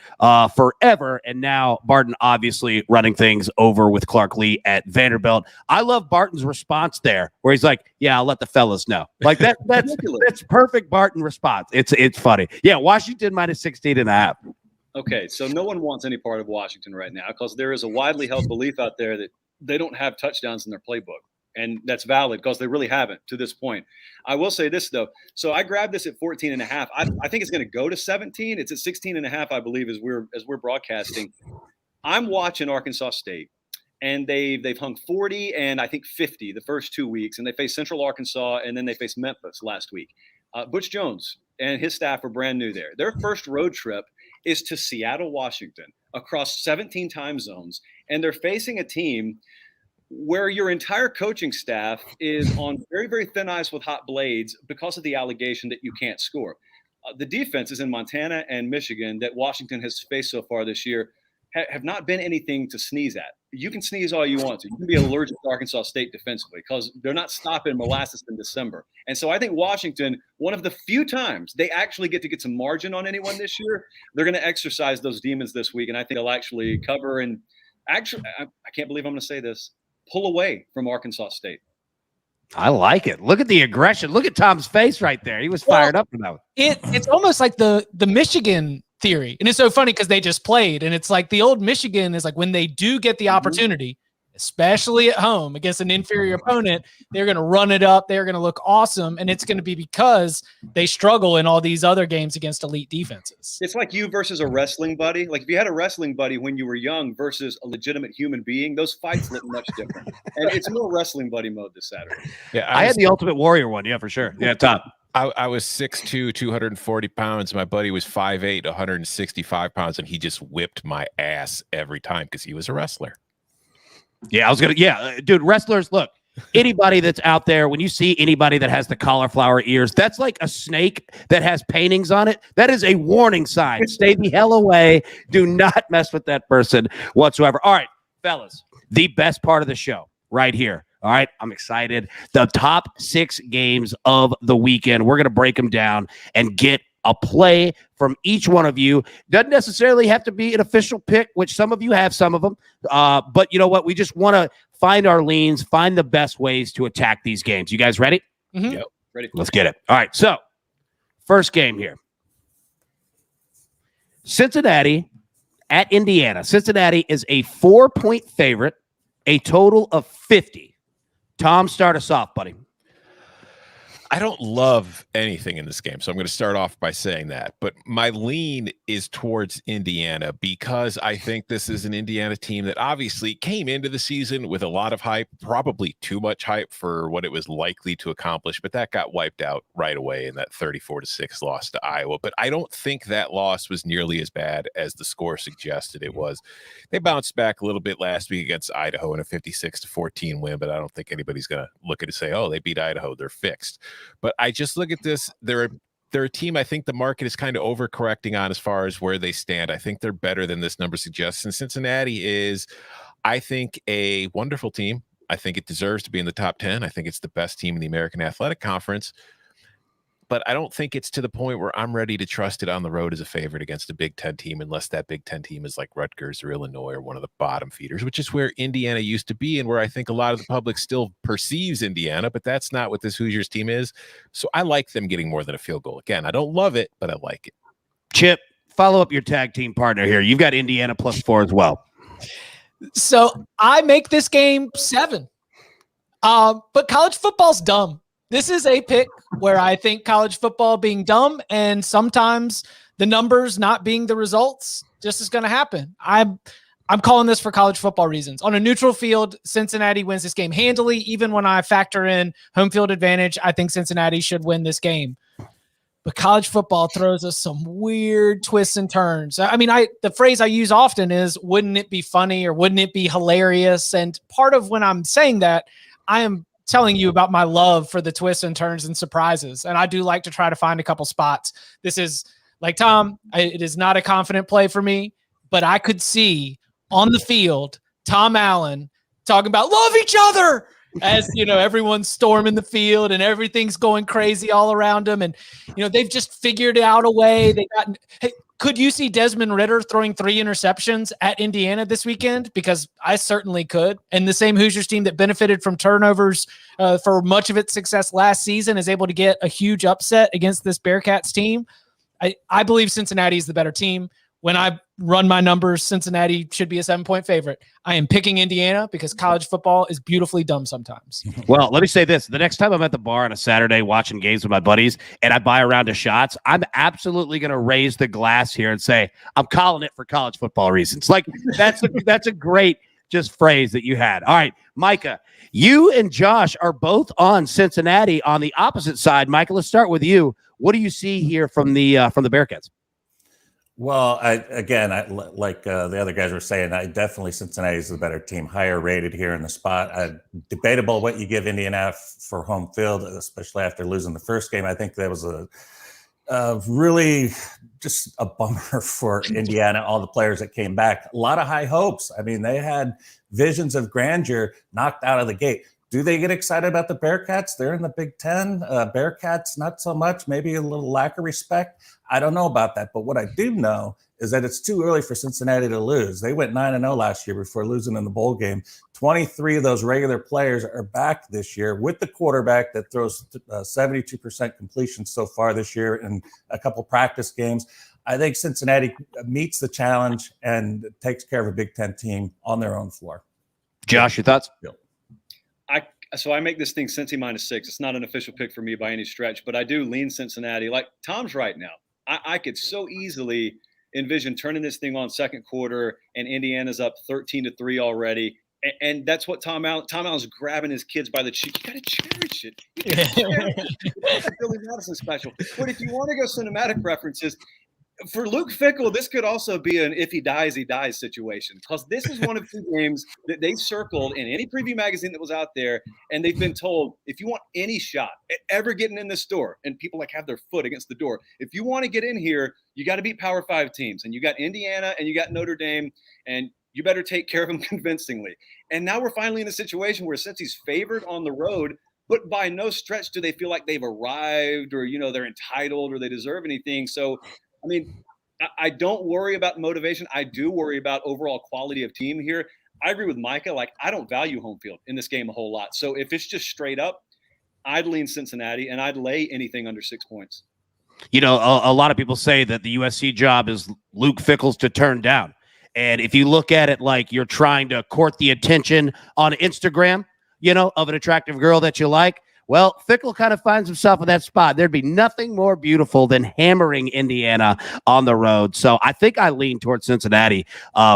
forever, and now Barton obviously running things over with Clark Lee at Vanderbilt. I love Barton's response there, where he's like, yeah, I'll let the fellas know. Like that's perfect Barton response. It's funny. Yeah, Washington minus 16.5. Okay, so no one wants any part of Washington right now because there is a widely held belief out there that they don't have touchdowns in their playbook. And that's valid because they really haven't to this point. I will say this, though. So I grabbed this at 14.5. I think it's going to go to 17. It's at 16.5, I believe, as we're broadcasting. I'm watching Arkansas State, and they've hung 40 and I think 50 the first 2 weeks, and they faced Central Arkansas, and then they faced Memphis last week. Butch Jones and his staff are brand new there. Their first road trip is to Seattle, Washington, across 17 time zones, and they're facing a team where your entire coaching staff is on very, very thin ice with hot blades because of the allegation that you can't score. The defenses in Montana and Michigan that Washington has faced so far this year have not been anything to sneeze at. You can sneeze all you want to. You can be allergic to Arkansas State defensively because they're not stopping molasses in December. And so I think Washington, one of the few times they actually get to get some margin on anyone this year, they're going to exercise those demons this week. And I think they'll actually cover and actually, I can't believe I'm going to say this, pull away from Arkansas State. I like it. Look at the aggression. Look at Tom's face right there. He was fired up for that one. It's almost like the Michigan theory. And it's so funny because they just played, and it's like the old Michigan is like when they do get the opportunity, especially at home against an inferior opponent, they're going to run it up. They're going to look awesome. And it's going to be because they struggle in all these other games against elite defenses. It's like you versus a wrestling buddy. Like if you had a wrestling buddy when you were young versus a legitimate human being, those fights look much different. And it's more wrestling buddy mode this Saturday. Yeah, I had the Ultimate Warrior one. Yeah, for sure. Yeah, Tom. I was 6'2", 240 pounds. My buddy was 5'8", 165 pounds, and he just whipped my ass every time because he was a wrestler. Yeah, dude, wrestlers, look, anybody that's out there, when you see anybody that has the cauliflower ears, that's like a snake that has paintings on it. That is a warning sign. Stay the hell away. Do not mess with that person whatsoever. All right, fellas, the best part of the show right here. All right, I'm excited. The top 6 games of the weekend. We're going to break them down and get a play from each one of you. Doesn't necessarily have to be an official pick, which some of you have, some of them. But you know what? We just want to find our leans, find the best ways to attack these games. You guys ready? Mm-hmm. Yep, ready. Let's get it. All right, so first game here. Cincinnati at Indiana. Cincinnati is a 4-point favorite, a total of 50. Tom, start us off, buddy. I don't love anything in this game, so I'm going to start off by saying that. But my lean is towards Indiana because I think this is an Indiana team that obviously came into the season with a lot of hype, probably too much hype for what it was likely to accomplish, but that got wiped out right away in that 34-6 loss to Iowa. But I don't think that loss was nearly as bad as the score suggested it was. They bounced back a little bit last week against Idaho in a 56-14 win, but I don't think anybody's going to look at it and say, oh, they beat Idaho, they're fixed. But I just look at this. They're a team I think the market is kind of overcorrecting on as far as where they stand. I think they're better than this number suggests. And Cincinnati is I think a wonderful team. I think it deserves to be in the top 10. I think it's the best team in the American Athletic Conference. But I don't think it's to the point where I'm ready to trust it on the road as a favorite against a Big Ten team, unless that Big Ten team is like Rutgers or Illinois or one of the bottom feeders, which is where Indiana used to be and where I think a lot of the public still perceives Indiana, but that's not what this Hoosiers team is. So I like them getting more than a field goal. Again, I don't love it, but I like it. Chip, follow up your tag team partner here. You've got Indiana +4 as well. So I make this game 7. But college football's dumb. This is a pick where I think college football being dumb and sometimes the numbers not being the results just is going to happen. I'm calling this for college football reasons. On a neutral field, Cincinnati wins this game handily. Even when I factor in home field advantage, I think Cincinnati should win this game. But college football throws us some weird twists and turns. I mean, the phrase I use often is, wouldn't it be funny or wouldn't it be hilarious? And part of when I'm saying that, I am telling you about my love for the twists and turns and surprises. And I do like to try to find a couple spots. This is like Tom, it is not a confident play for me, but I could see on the field, Tom Allen talking about love each other as, everyone's storming the field and everything's going crazy all around them. And, they've just figured out a way. Could you see Desmond Ridder throwing 3 interceptions at Indiana this weekend? Because I certainly could. And the same Hoosiers team that benefited from turnovers for much of its success last season is able to get a huge upset against this Bearcats team. I believe Cincinnati is the better team. When I run my numbers, Cincinnati should be a 7-point favorite. I am picking Indiana because college football is beautifully dumb sometimes. Well, let me say this. The next time I'm at the bar on a Saturday watching games with my buddies and I buy a round of shots, I'm absolutely going to raise the glass here and say, I'm calling it for college football reasons. Like, that's a great just phrase that you had. All right, Micah, you and Josh are both on Cincinnati on the opposite side. Micah, let's start with you. What do you see here from the Bearcats? Well, like the other guys were saying, definitely Cincinnati is the better team, higher rated here in the spot. Debatable what you give Indiana for home field, especially after losing the first game. I think that was a really just a bummer for Indiana, all the players that came back. A lot of high hopes. I mean, they had visions of grandeur knocked out of the gate. Do they get excited about the Bearcats? They're in the Big Ten. Bearcats, not so much, maybe a little lack of respect. I don't know about that. But what I do know is that it's too early for Cincinnati to lose. They went 9-0 last year before losing in the bowl game. 23 of those regular players are back this year with the quarterback that throws 72% completion so far this year in a couple practice games. I think Cincinnati meets the challenge and takes care of a Big Ten team on their own floor. Josh, your thoughts? So I make this thing Cincy -6. It's not an official pick for me by any stretch, but I do lean Cincinnati. Like Tom's right now. I could so easily envision turning this thing on second quarter and Indiana's up 13-3 already. And that's what Tom Allen's grabbing his kids by the cheek. You got to cherish it. That's a Billy Madison special. But if you want to go cinematic references, for Luke Fickell, this could also be an if he dies, he dies situation, because this is one of 2 games that they circled in any preview magazine that was out there, and they've been told, if you want any shot at ever getting in this door, and people have their foot against the door, if you want to get in here, you got to beat Power 5 teams, and you got Indiana and you got Notre Dame, and you better take care of them convincingly. And now we're finally in a situation where since he's favored on the road, but by no stretch do they feel like they've arrived or, they're entitled or they deserve anything. So, I mean, I don't worry about motivation. I do worry about overall quality of team here. I agree with Micah. Like, I don't value home field in this game a whole lot. So if it's just straight up, I'd lean Cincinnati and I'd lay anything under 6 points. A lot of people say that the USC job is Luke Fickell's to turn down. And if you look at it like you're trying to court the attention on Instagram, of an attractive girl that you like, well, Fickell kind of finds himself in that spot. There'd be nothing more beautiful than hammering Indiana on the road. So I think I lean towards Cincinnati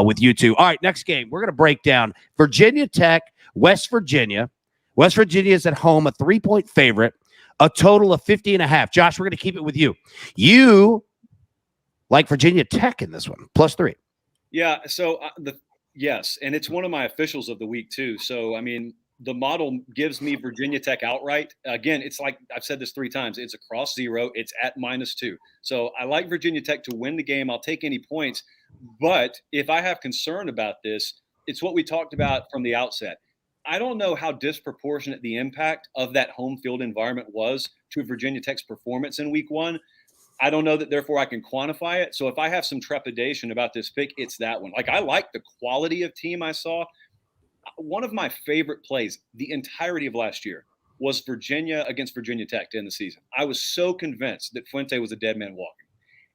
with you two. All right, next game. We're going to break down Virginia Tech, West Virginia. West Virginia is at home, a 3-point favorite, a total of 50.5. Josh, we're going to keep it with you. You like Virginia Tech in this one, +3. Yeah, so yes, and it's one of my officials of the week too. So, I mean, the model gives me Virginia Tech outright. Again, it's like I've said this 3 times. It's across 0. It's at -2. So I like Virginia Tech to win the game. I'll take any points. But if I have concern about this, it's what we talked about from the outset. I don't know how disproportionate the impact of that home field environment was to Virginia Tech's performance in week 1. I don't know that, therefore, I can quantify it. So if I have some trepidation about this pick, it's that one. Like, I like the quality of team I saw. One of my favorite plays the entirety of last year was Virginia against Virginia Tech to end the season. I was so convinced that Fuente was a dead man walking.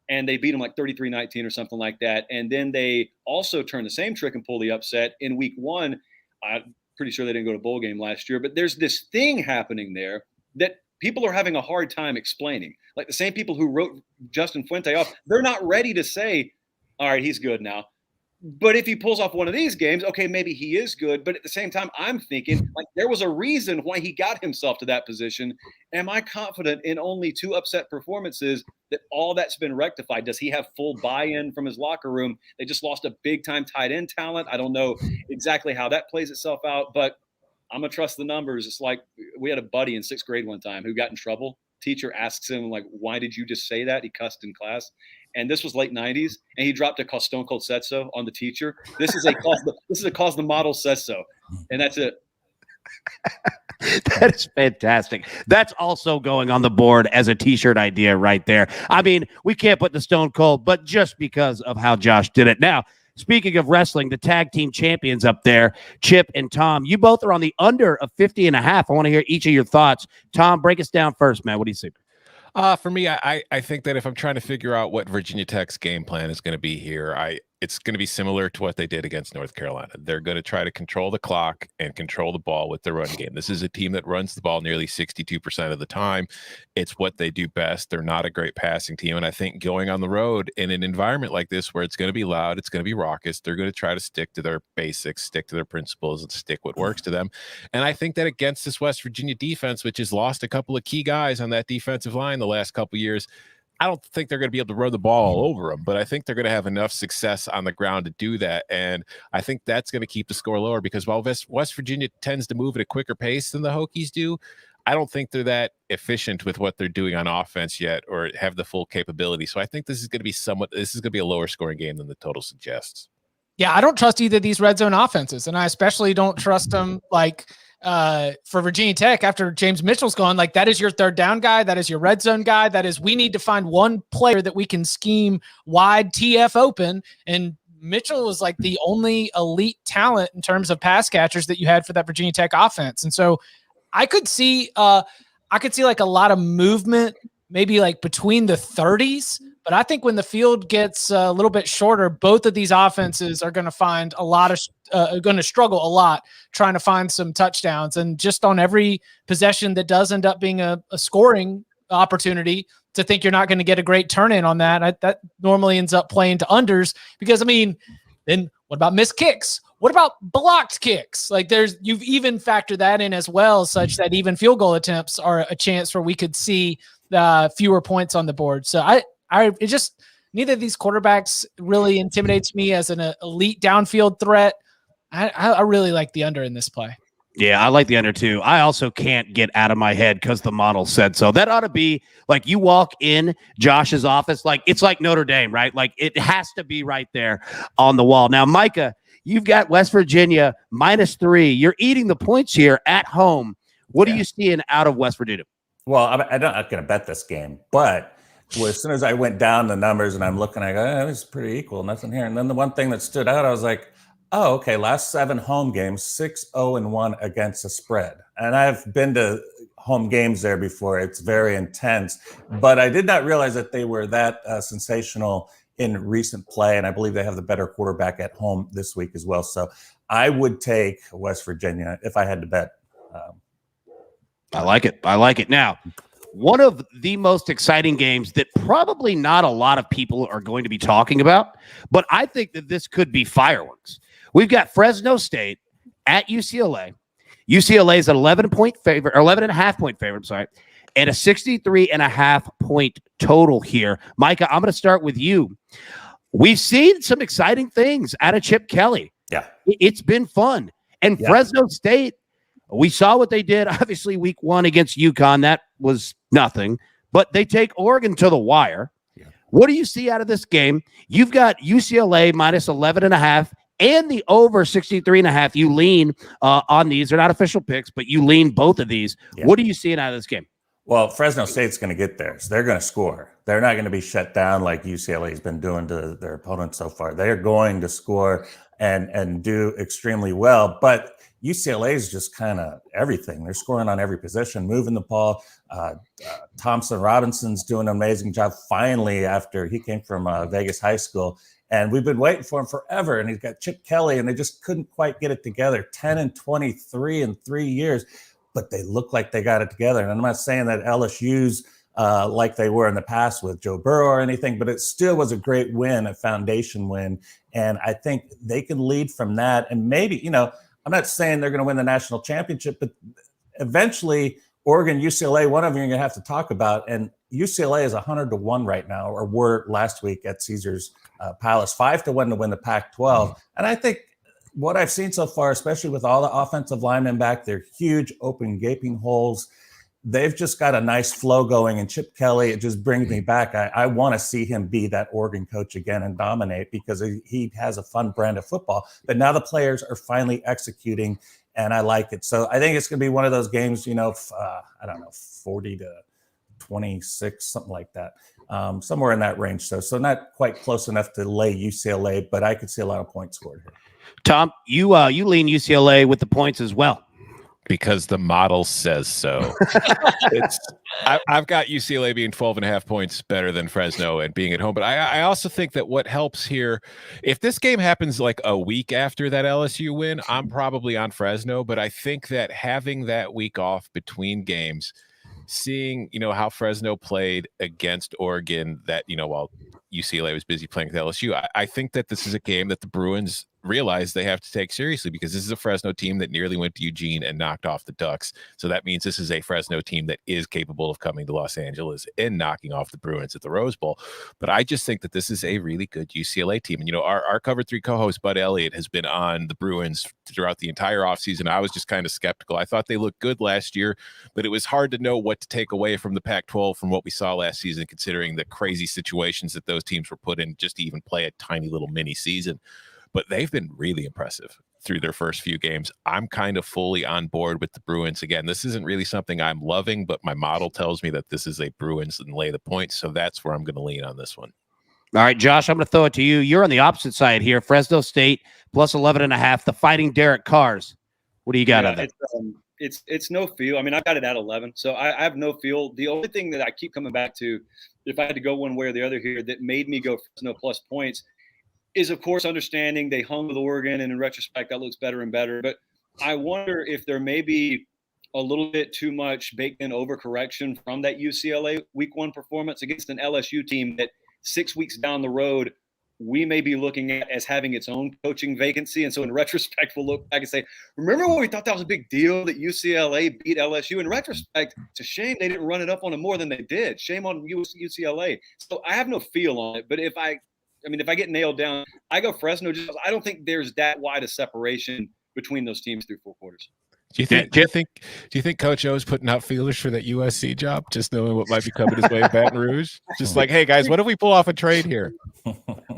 And they beat them like 33-19 or something like that. And then they also turned the same trick and pull the upset in week 1. I'm pretty sure they didn't go to bowl game last year. But there's this thing happening there that people are having a hard time explaining. Like the same people who wrote Justin Fuente off, they're not ready to say, all right, he's good now. But if he pulls off one of these games, okay, maybe he is good. But at the same time, I'm thinking like there was a reason why he got himself to that position. Am I confident in only 2 upset performances that all that's been rectified? Does he have full buy-in from his locker room? They just lost a big-time tight end talent. I don't know exactly how that plays itself out, but I'm going to trust the numbers. It's like we had a buddy in 6th grade one time who got in trouble. Teacher asks him, like, why did you just say that? He cussed in class. And this was late 90s, and he dropped a Stone Cold said so on the teacher. This is a cause the model says so, and that's it. That is fantastic. That's also going on the board as a T-shirt idea right there. I mean, we can't put the Stone Cold, but just because of how Josh did it. Now, speaking of wrestling, the tag team champions up there, Chip and Tom, you both are on the under of 50.5. I want to hear each of your thoughts. Tom, break us down first, man. What do you see? For me, I think that if I'm trying to figure out what Virginia Tech's game plan is going to be here, it's going to be similar to what they did against North Carolina. They're going to try to control the clock and control the ball with the run game. This is a team that runs the ball nearly 62% of the time. It's what they do best. They're not a great passing team. And I think going on the road in an environment like this where it's going to be loud, it's going to be raucous, they're going to try to stick to their basics, stick to their principles, and stick what works to them. And I think that against this West Virginia defense, which has lost a couple of key guys on that defensive line the last couple of years, I don't think they're going to be able to run the ball all over them, but I think they're going to have enough success on the ground to do that. And I think that's going to keep the score lower because while West Virginia tends to move at a quicker pace than the Hokies do, I don't think they're that efficient with what they're doing on offense yet or have the full capability. So I think this is going to be a lower scoring game than the total suggests. Yeah, I don't trust either of these red zone offenses, and I especially don't trust them for Virginia Tech after James Mitchell's gone. Like, that is your third down guy. That is your red zone guy. That is, we need to find one player that we can scheme wide TF open. And Mitchell was like the only elite talent in terms of pass catchers that you had for that Virginia Tech offense. And so I could see like a lot of movement, maybe like between the 30s. But I think when the field gets a little bit shorter, both of these offenses are going to find going to struggle a lot trying to find some touchdowns. And just on every possession that does end up being a scoring opportunity, to think you're not going to get a great turn in on that, that normally ends up playing to unders because, I mean, then what about missed kicks? What about blocked kicks? Like you've even factored that in as well, such that even field goal attempts are a chance where we could see fewer points on the board. So it just, neither of these quarterbacks really intimidates me as an elite downfield threat. I really like the under in this play. Yeah, I like the under too. I also can't get out of my head because the model said so. That ought to be like you walk in Josh's office, like it's like Notre Dame, right? Like it has to be right there on the wall. Now, Micah, you've got West Virginia -3. You're eating the points here at home. What are you seeing out of West Virginia? Well, I'm not going to bet this game, but as soon as I went down the numbers and I'm looking, I go, it's pretty equal, nothing here. And then the one thing that stood out, I was like, oh, okay, last 7 home games, 6-0-1 against the spread. And I've been to home games there before. It's very intense. But I did not realize that they were that sensational in recent play. And I believe they have the better quarterback at home this week as well. So I would take West Virginia if I had to bet. I like it. Now, one of the most exciting games that probably not a lot of people are going to be talking about, but I think that this could be fireworks. We've got Fresno State at UCLA. UCLA is an 11.5 point favorite, sorry, and a 63.5 point total here. Micah, I'm going to start with you. We've seen some exciting things out of Chip Kelly. Yeah. It's been fun. And Fresno State, we saw what they did, obviously, week 1 against UConn. That was nothing. But they take Oregon to the wire. Yeah. What do you see out of this game? You've got UCLA -11.5 and the over 63.5. You lean on these. They're not official picks, but you lean both of these. Yeah. What are you seeing out of this game? Well, Fresno State's going to get there. So they're going to score. They're not going to be shut down like UCLA has been doing to their opponents so far. They're going to score and do extremely well. But UCLA is just kind of everything. They're scoring on every position, moving the ball. Thompson Robinson's doing an amazing job finally after he came from Vegas High School. And we've been waiting for him forever. And he's got Chip Kelly, and they just couldn't quite get it together. 10-23 in 3 years. But they look like they got it together. And I'm not saying that LSU's like they were in the past with Joe Burrow or anything, but it still was a great win, a foundation win. And I think they can lead from that. And maybe, I'm not saying they're going to win the national championship, but eventually Oregon, UCLA, one of you you're going to have to talk about. And UCLA is 100-1 right now, or were last week at Caesars Palace, 5-1 to win the Pac-12. And I think what I've seen so far, especially with all the offensive linemen back, they're huge, open, gaping holes. They've just got a nice flow going. And Chip Kelly, it just brings me back. I want to see him be that Oregon coach again and dominate, because he has a fun brand of football. But now the players are finally executing, and I like it. So I think it's going to be one of those games, I don't know, 40-26, something like that. Somewhere in that range. So not quite close enough to lay UCLA, but I could see a lot of points scored here. Tom, you lean UCLA with the points as well. Because the model says so. I've got UCLA being 12.5 points better than Fresno and being at home. But I also think that what helps here, if this game happens like a week after that LSU win, I'm probably on Fresno. But I think that having that week off between games, seeing, how Fresno played against Oregon, that, while UCLA was busy playing with LSU, I think that this is a game that the Bruins realize they have to take seriously, because this is a Fresno team that nearly went to Eugene and knocked off the Ducks. So that means this is a Fresno team that is capable of coming to Los Angeles and knocking off the Bruins at the Rose Bowl. But I just think that this is a really good UCLA team. And, our Cover 3 co-host, Bud Elliott, has been on the Bruins throughout the entire offseason. I was just kind of skeptical. I thought they looked good last year, but it was hard to know what to take away from the Pac-12 from what we saw last season, considering the crazy situations that those teams were put in just to even play a tiny little mini season. But they've been really impressive through their first few games. I'm kind of fully on board with the Bruins. Again, this isn't really something I'm loving, but my model tells me that this is a Bruins and lay the points. So that's where I'm going to lean on this one. All right, Josh, I'm going to throw it to you. You're on the opposite side here. Fresno State plus 11.5, the Fighting Derek Carrs. What do you got on that? It's no feel. I mean, I've got it at 11, so I have no feel. The only thing that I keep coming back to, if I had to go one way or the other here, that made me go Fresno plus points, is, of course, understanding they hung with Oregon, and in retrospect, that looks better and better. But I wonder if there may be a little bit too much baked-in overcorrection from that UCLA Week 1 performance against an LSU team that 6 weeks down the road we may be looking at as having its own coaching vacancy. And so in retrospect, we'll look back and say, remember when we thought that was a big deal that UCLA beat LSU? In retrospect, it's a shame they didn't run it up on them more than they did. Shame on UCLA. So I have no feel on it. But if I get nailed down, I go Fresno. Just I don't think there's that wide a separation between those teams through 4 quarters. Do you think Coach O is putting out feelers for that USC job, just knowing what might be coming his way in Baton Rouge? Just like, hey guys, what if we pull off a trade here?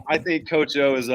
I think Coach O is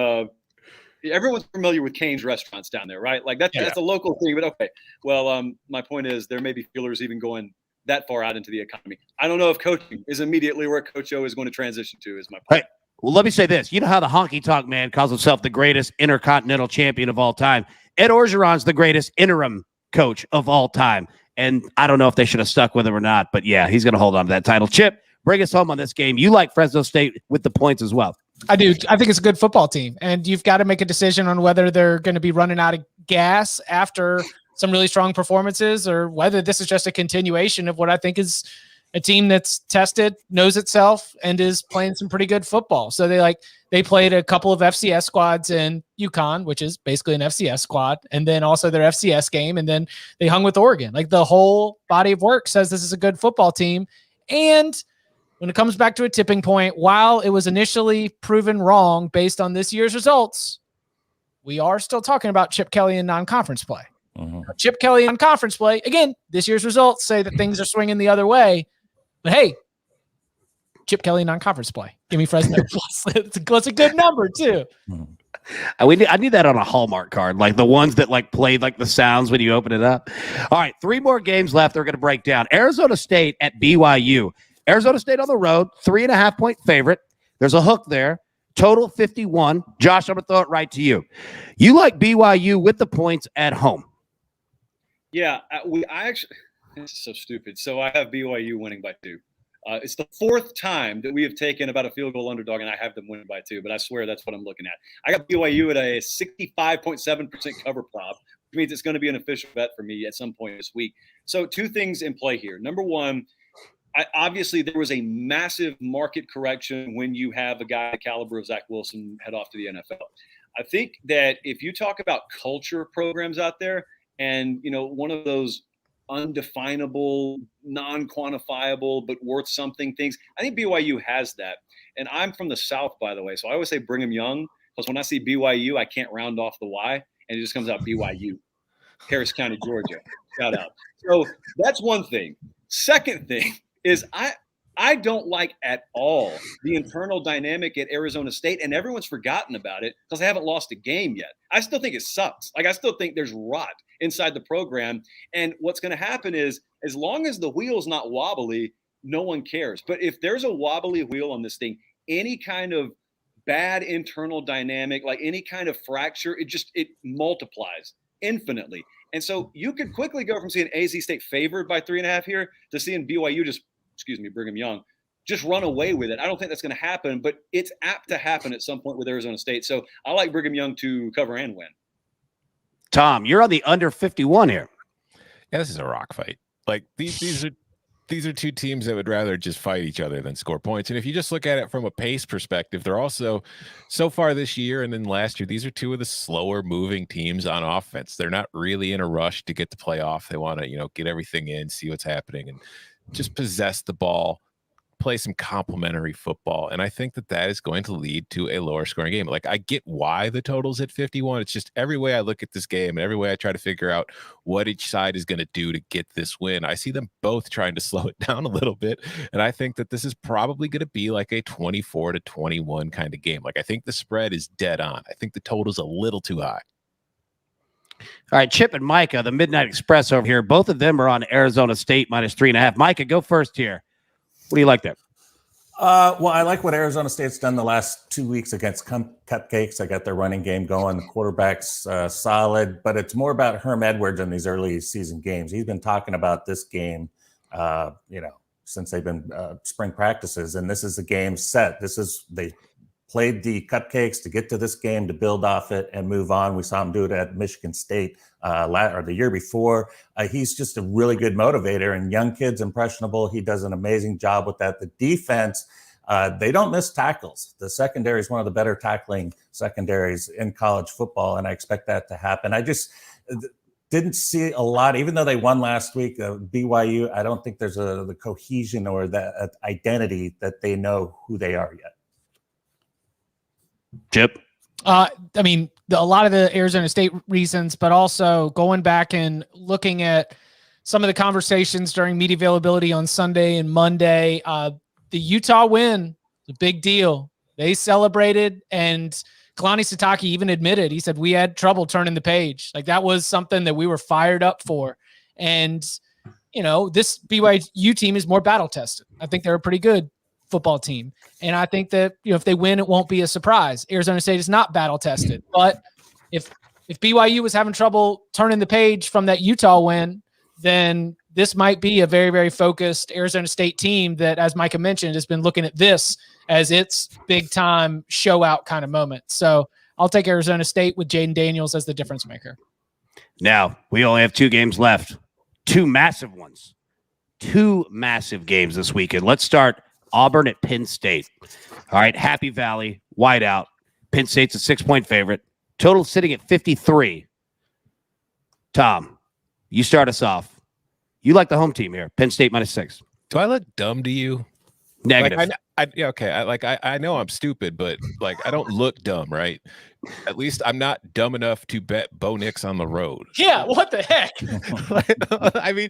everyone's familiar with Cane's restaurants down there, right? Like that's a local thing. But okay, well, my point is there may be feelers even going that far out into the economy. I don't know if coaching is immediately where Coach O is going to transition to. Is my point. Right. Well, let me say this. You know how the honky tonk man calls himself the greatest intercontinental champion of all time? Ed Orgeron's the greatest interim coach of all time. And I don't know if they should have stuck with him or not, but yeah, he's going to hold on to that title. Chip, bring us home on this game. You like Fresno State with the points as well. I do. I think it's a good football team, and you've got to make a decision on whether they're going to be running out of gas after some really strong performances, or whether this is just a continuation of what I think is a team that's tested, knows itself, and is playing some pretty good football. So they played a couple of FCS squads in UConn, which is basically an FCS squad, and then also their FCS game, and then they hung with Oregon. Like, the whole body of work says this is a good football team. And when it comes back to a tipping point, while it was initially proven wrong based on this year's results, we are still talking about Chip Kelly in non-conference play. Mm-hmm. Chip Kelly in conference play, again, this year's results say that things are swinging the other way. But hey, Chip Kelly non-conference play. Give me Fresno plus. It's a good number too. I need that on a Hallmark card, like the ones that like play like the sounds when you open it up. All right, 3 more games left. They're going to break down. Arizona State at BYU. Arizona State on the road, 3.5-point favorite. There's a hook there. Total 51. Josh, I'm going to throw it right to you. You like BYU with the points at home? Yeah, I actually. This is so stupid. So I have BYU winning by 2. It's the 4th time that we have taken about a field goal underdog, and I have them winning by 2. But I swear that's what I'm looking at. I got BYU at a 65.7% cover prop, which means it's going to be an official bet for me at some point this week. So 2 things in play here. Number one, obviously there was a massive market correction when you have a guy the caliber of Zach Wilson head off to the NFL. I think that if you talk about culture programs out there, and one of those undefinable, non-quantifiable, but worth something things, I think BYU has that. And I'm from the South, by the way, so I always say Brigham Young, because when I see BYU, I can't round off the Y, and it just comes out BYU, Harris County, Georgia. Shout out. So that's one thing. Second thing is I don't like at all the internal dynamic at Arizona State, and everyone's forgotten about it because they haven't lost a game yet. I still think it sucks. Like, I still think there's rot inside the program. And what's going to happen is, as long as the wheel's not wobbly, no one cares. But if there's a wobbly wheel on this thing, any kind of bad internal dynamic, like any kind of fracture, it multiplies infinitely. And so you could quickly go from seeing AZ State favored by 3.5 here to seeing BYU Brigham Young, just run away with it. I don't think that's going to happen, but it's apt to happen at some point with Arizona State. So I like Brigham Young to cover and win. Tom, you're on the under 51 here. Yeah, this is a rock fight. Like these are 2 teams that would rather just fight each other than score points. And if you just look at it from a pace perspective, they're also, so far this year and then last year, these are 2 of the slower moving teams on offense. They're not really in a rush to get the playoff. They want to, get everything in, see what's happening, and just possess the ball, play some complementary football. And I think that is going to lead to a lower scoring game. Like, I get why the total's at 51. It's just every way I look at this game and every way I try to figure out what each side is going to do to get this win, I see them both trying to slow it down a little bit. And I think that this is probably going to be like a 24-21 kind of game. Like, I think the spread is dead on. I think the total's a little too high. All right, Chip and Micah, the Midnight Express over here. Both of them are on Arizona State minus 3.5. Micah, go first here. What do you like there? Well, I like what Arizona State's done the last 2 weeks against Cupcakes. I got their running game going. The quarterback's solid, but it's more about Herm Edwards in these early season games. He's been talking about this game, since they've been spring practices, and this is the game set. They played the Cupcakes to get to this game, to build off it and move on. We saw him do it at Michigan State the year before. He's just a really good motivator, and young kids, impressionable. He does an amazing job with that. The defense, they don't miss tackles. The secondary is one of the better tackling secondaries in college football, and I expect that to happen. I just didn't see a lot, even though they won last week. BYU, I don't think there's the cohesion or the identity that they know who they are yet. Chip? I mean, a lot of the Arizona State reasons, but also going back and looking at some of the conversations during media availability on Sunday and Monday. The Utah win, a big deal. They celebrated, and Kalani Sitake even admitted, he said, we had trouble turning the page. Like, that was something that we were fired up for. And, this BYU team is more battle tested. I think they're a pretty good football team. And I think that, if they win, it won't be a surprise. Arizona State is not battle tested, but if BYU was having trouble turning the page from that Utah win, then this might be a very, very focused Arizona State team that, as Micah mentioned, has been looking at this as its big time show out kind of moment. So I'll take Arizona State with Jaden Daniels as the difference maker. Now, we only have 2 games left. 2 massive ones. 2 massive games this weekend. Let's start Auburn at Penn State. All right, Happy Valley, wide out. Penn State's a 6-point favorite. Total sitting at 53. Tom, you start us off. You like the home team here. Penn State minus 6. Do I look dumb to you? Negative. I know I'm stupid, but I don't look dumb, right? At least I'm not dumb enough to bet Bo Nix on the road. Yeah, what the heck? I mean,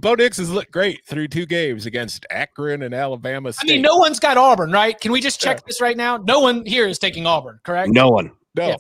Bo Nix has looked great through 2 games against Akron and Alabama State. I mean, no one's got Auburn, right? Can we just check this right now? No one here is taking Auburn, correct? No one. No.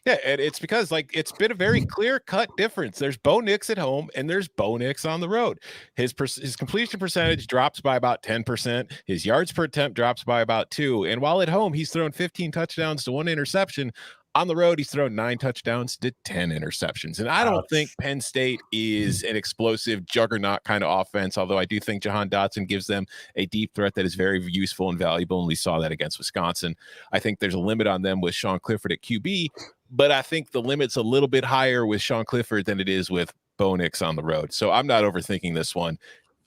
Yeah, and it's because it's been a very clear-cut difference. There's Bo Nix at home and there's Bo Nix on the road. His completion percentage drops by about 10%. His yards per attempt drops by about 2. And while at home, he's thrown 15 touchdowns to 1 interception. On the road, he's thrown 9 touchdowns to 10 interceptions. And I don't think Penn State is an explosive juggernaut kind of offense, although I do think Jahan Dotson gives them a deep threat that is very useful and valuable, and we saw that against Wisconsin. I think there's a limit on them with Sean Clifford at QB, but I think the limit's a little bit higher with Sean Clifford than it is with Bo Nix on the road. So I'm not overthinking this one.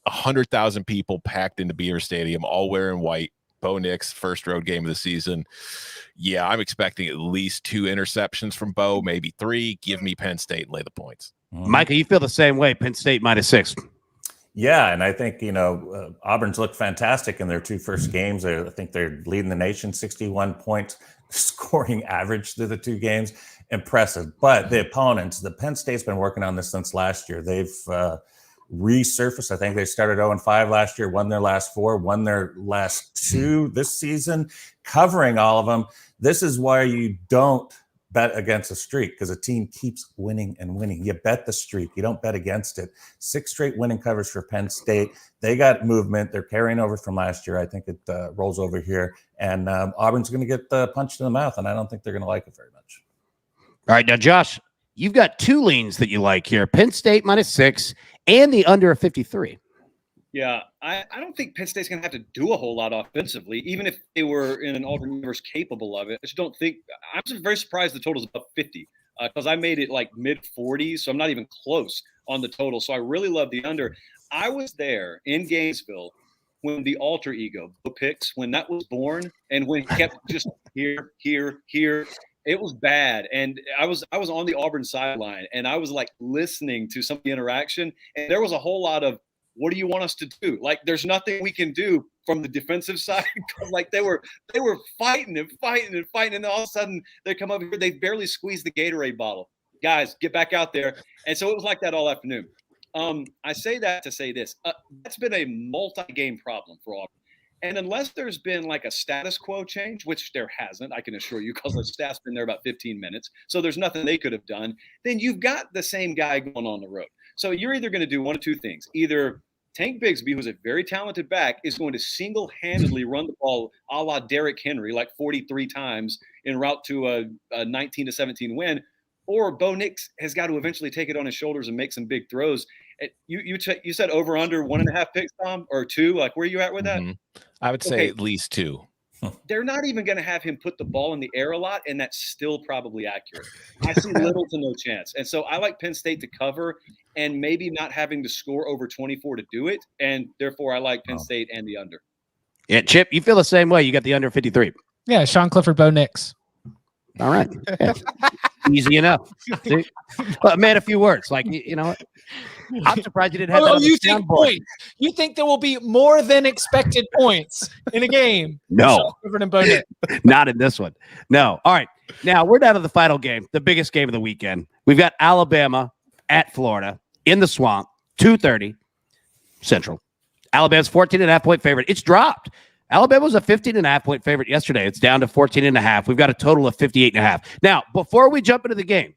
100,000 people packed into Beaver Stadium, all wearing white. Bo Nix, first road game of the season. Yeah, I'm expecting at least 2 interceptions from Bo, maybe 3. Give me Penn State and lay the points. Micah, you feel the same way. Penn State -6. Yeah, and I think, Auburn's looked fantastic in their 2 first games. I think they're leading the nation, 61-point scoring average through the 2 games. Impressive. But the opponents, the Penn State's been working on this since last year. They've resurfaced. I think they started 0-5 last year, won their last 4, won their last 2 this season, covering all of them. This is why you don't bet against a streak, because a team keeps winning and winning. You bet the streak. You don't bet against it. 6 straight winning covers for Penn State. They got movement. They're carrying over from last year. I think it rolls over here. And Auburn's going to get punched in the mouth, and I don't think they're going to like it very much. All right, now, Josh, you've got 2 leans that you like here. Penn State -6 and the under of 53. Yeah, I don't think Penn State's going to have to do a whole lot offensively, even if they were in an Auburn universe capable of it. I just don't think – I'm just very surprised the total's above 50 because I made it like mid-40s, so I'm not even close on the total. So I really love the under. I was there in Gainesville when the alter ego, Bo Picks, when that was born, and when he kept just here. It was bad. And I was on the Auburn sideline, and I was like listening to some of the interaction, and there was a whole lot of, what do you want us to do? Like, there's nothing we can do from the defensive side. Like they were fighting, and then all of a sudden they come up here, they barely squeeze the Gatorade bottle. Guys, get back out there. And so it was like that all afternoon. I say that to say this. That's been a multi-game problem for Auburn. And unless there's been like a status quo change, which there hasn't, I can assure you, because the staff's been there about 15 minutes, so there's nothing they could have done, then you've got the same guy going on the road. So you're either going to do one of 2 things. Either Tank Bigsby, who's a very talented back, is going to single-handedly run the ball a la Derrick Henry like 43 times en route to a 19-17 win, or Bo Nix has got to eventually take it on his shoulders and make some big throws. You said over/under 1.5 picks, Tom, or 2? Like, where are you at with that? I would say at least 2. They're not even going to have him put the ball in the air a lot, and that's still probably accurate. I see little to no chance. And so I like Penn State to cover and maybe not having to score over 24 to do it, and therefore I like Penn State and the under. Yeah, Chip, you feel the same way. You got the under 53. Yeah, Sean Clifford, Bo Nix. All right. Yeah. Easy enough. See? Well, man, a few words. Like, you know what? I'm surprised you didn't have that on the soundboard. Points. You think there will be more than expected points in a game? No. And Bo Nix. Not in this one. No. All right. Now, we're down to the final game, the biggest game of the weekend. We've got Alabama at Florida in the Swamp, 2:30 Central. Alabama's 14.5-point favorite. It's dropped. Alabama was a 15.5-point favorite yesterday. It's down to 14.5. We've got a total of 58.5. Now, before we jump into the game,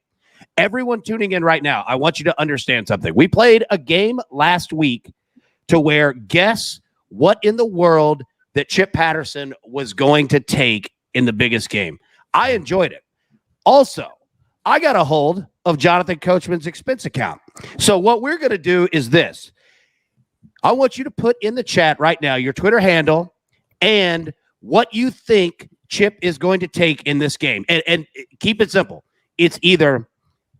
everyone tuning in right now, I want you to understand something. We played a game last week to where guess what in the world that Chip Patterson was going to take in the biggest game. I enjoyed it. Also, I got a hold of Jonathan Coachman's expense account. So what we're going to do is this. I want you to put in the chat right now your Twitter handle and what you think Chip is going to take in this game. And keep it simple. It's either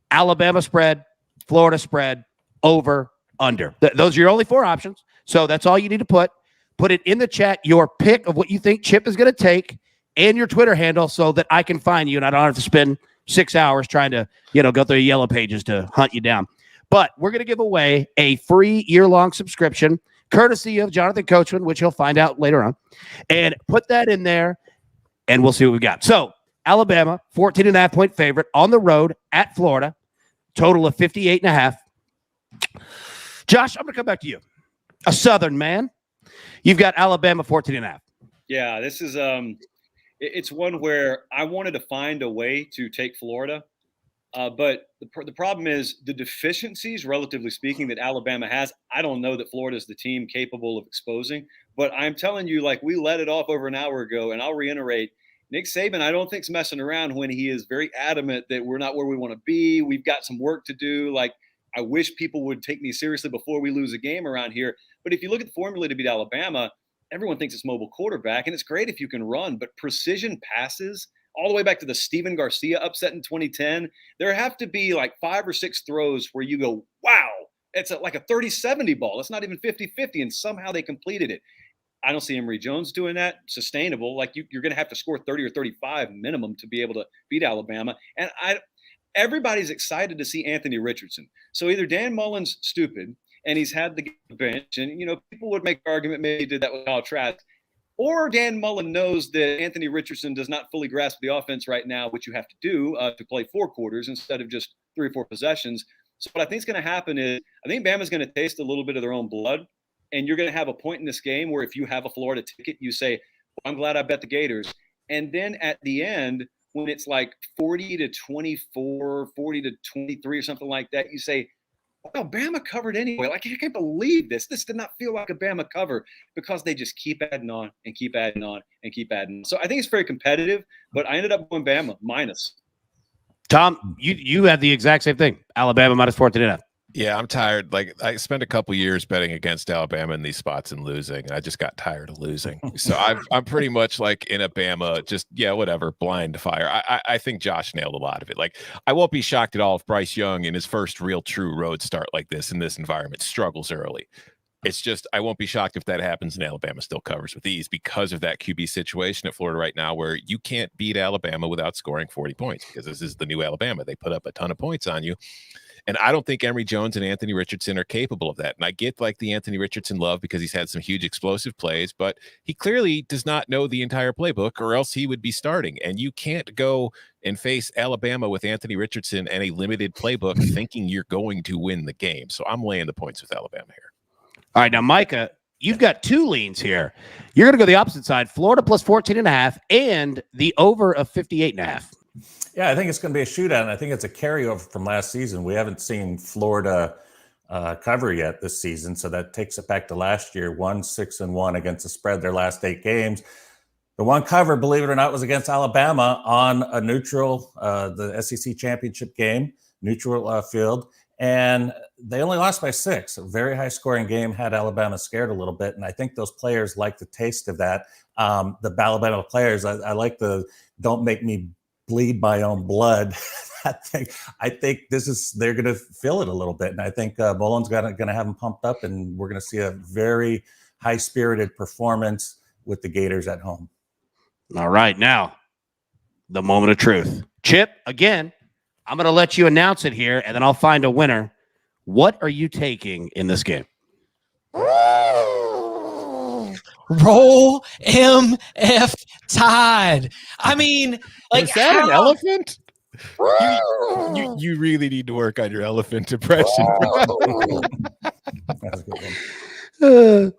Alabama spread, Florida spread, over, under. Those are your only 4 options. So that's all you need to put. Put it in the chat, your pick of what you think Chip is going to take and your Twitter handle so that I can find you and I don't have to spend 6 hours trying to, go through Yellow Pages to hunt you down. But we're going to give away a free year-long subscription courtesy of Jonathan Coachman, which he'll find out later on. And put that in there, and we'll see what we've got. So, Alabama, 14.5-point favorite on the road at Florida, total of 58.5. Josh, I'm going to come back to you. A Southern man. You've got Alabama 14.5. Yeah, this is It's one where I wanted to find a way to take Florida. But the problem is the deficiencies, relatively speaking, that Alabama has. I don't know that Florida is the team capable of exposing. But I'm telling you, like, we let it off over an hour ago, and I'll reiterate, Nick Saban, I don't think's messing around when he is very adamant that we're not where we want to be. We've got some work to do. Like, I wish people would take me seriously before we lose a game around here. But if you look at the formula to beat Alabama, everyone thinks it's mobile quarterback, and it's great if you can run, but precision passes – all the way back to the Steven Garcia upset in 2010, there have to be like 5 or 6 throws where you go, wow, it's like a 30-70 ball. It's not even 50-50, and somehow they completed it. I don't see Emory Jones doing that sustainable. Like you're going to have to score 30 or 35 minimum to be able to beat Alabama. And everybody's excited to see Anthony Richardson. So either Dan Mullen's stupid and he's had the bench, and people would make the argument maybe he did that with Kyle Trask, or Dan Mullen knows that Anthony Richardson does not fully grasp the offense right now, which you have to do to play 4 quarters instead of just 3 or 4 possessions. So what I think is going to happen is I think Bama's going to taste a little bit of their own blood, and you're going to have a point in this game where if you have a Florida ticket, you say, well, I'm glad I bet the Gators. And then at the end, when it's like 40-24, 40-23 or something like that, you say, well, Bama covered anyway. Like, I can't believe this. This did not feel like a Bama cover because they just keep adding on and keep adding on and keep adding on. So I think it's very competitive, but I ended up going Bama minus. Tom, you had the exact same thing. Alabama minus 14.5. Yeah, I'm tired. Like, I spent a couple years betting against Alabama in these spots and losing, and I just got tired of losing. So I'm pretty much like in a Bama, just, yeah, whatever, blind fire. I think Josh nailed a lot of it. Like, I won't be shocked at all if Bryce Young in his first real true road start like this in this environment struggles early. It's just, I won't be shocked if that happens and Alabama still covers with ease because of that QB situation at Florida right now where you can't beat Alabama without scoring 40 points because this is the new Alabama. They put up a ton of points on you. And I don't think Emory Jones and Anthony Richardson are capable of that. And I get like the Anthony Richardson love because he's had some huge explosive plays, but he clearly does not know the entire playbook or else he would be starting. And you can't go and face Alabama with Anthony Richardson and a limited playbook thinking you're going to win the game. So I'm laying the points with Alabama here. All right, now, Micah, you've got 2 leans here. You're going to go the opposite side, Florida plus 14.5 and the over of 58.5. Yeah, I think it's going to be a shootout, and I think it's a carryover from last season. We haven't seen Florida cover yet this season, so that takes it back to last year, 1-6-1 against the spread their last 8 games. The one cover, believe it or not, was against Alabama on a neutral, the SEC championship game, neutral field, and they only lost by 6. A very high-scoring game, had Alabama scared a little bit, and I think those players like the taste of that. The Alabama players, I like the don't make me bleed my own blood. I think they're going to feel it a little bit. And I think Mullen's going to have them pumped up, and we're going to see a very high-spirited performance with the Gators at home. All right. Now, the moment of truth. Chip, again, I'm going to let you announce it here, and then I'll find a winner. What are you taking in this game? Roll MF Tide. I mean, like, is that an elephant? You really need to work on your elephant impression. That's a good one.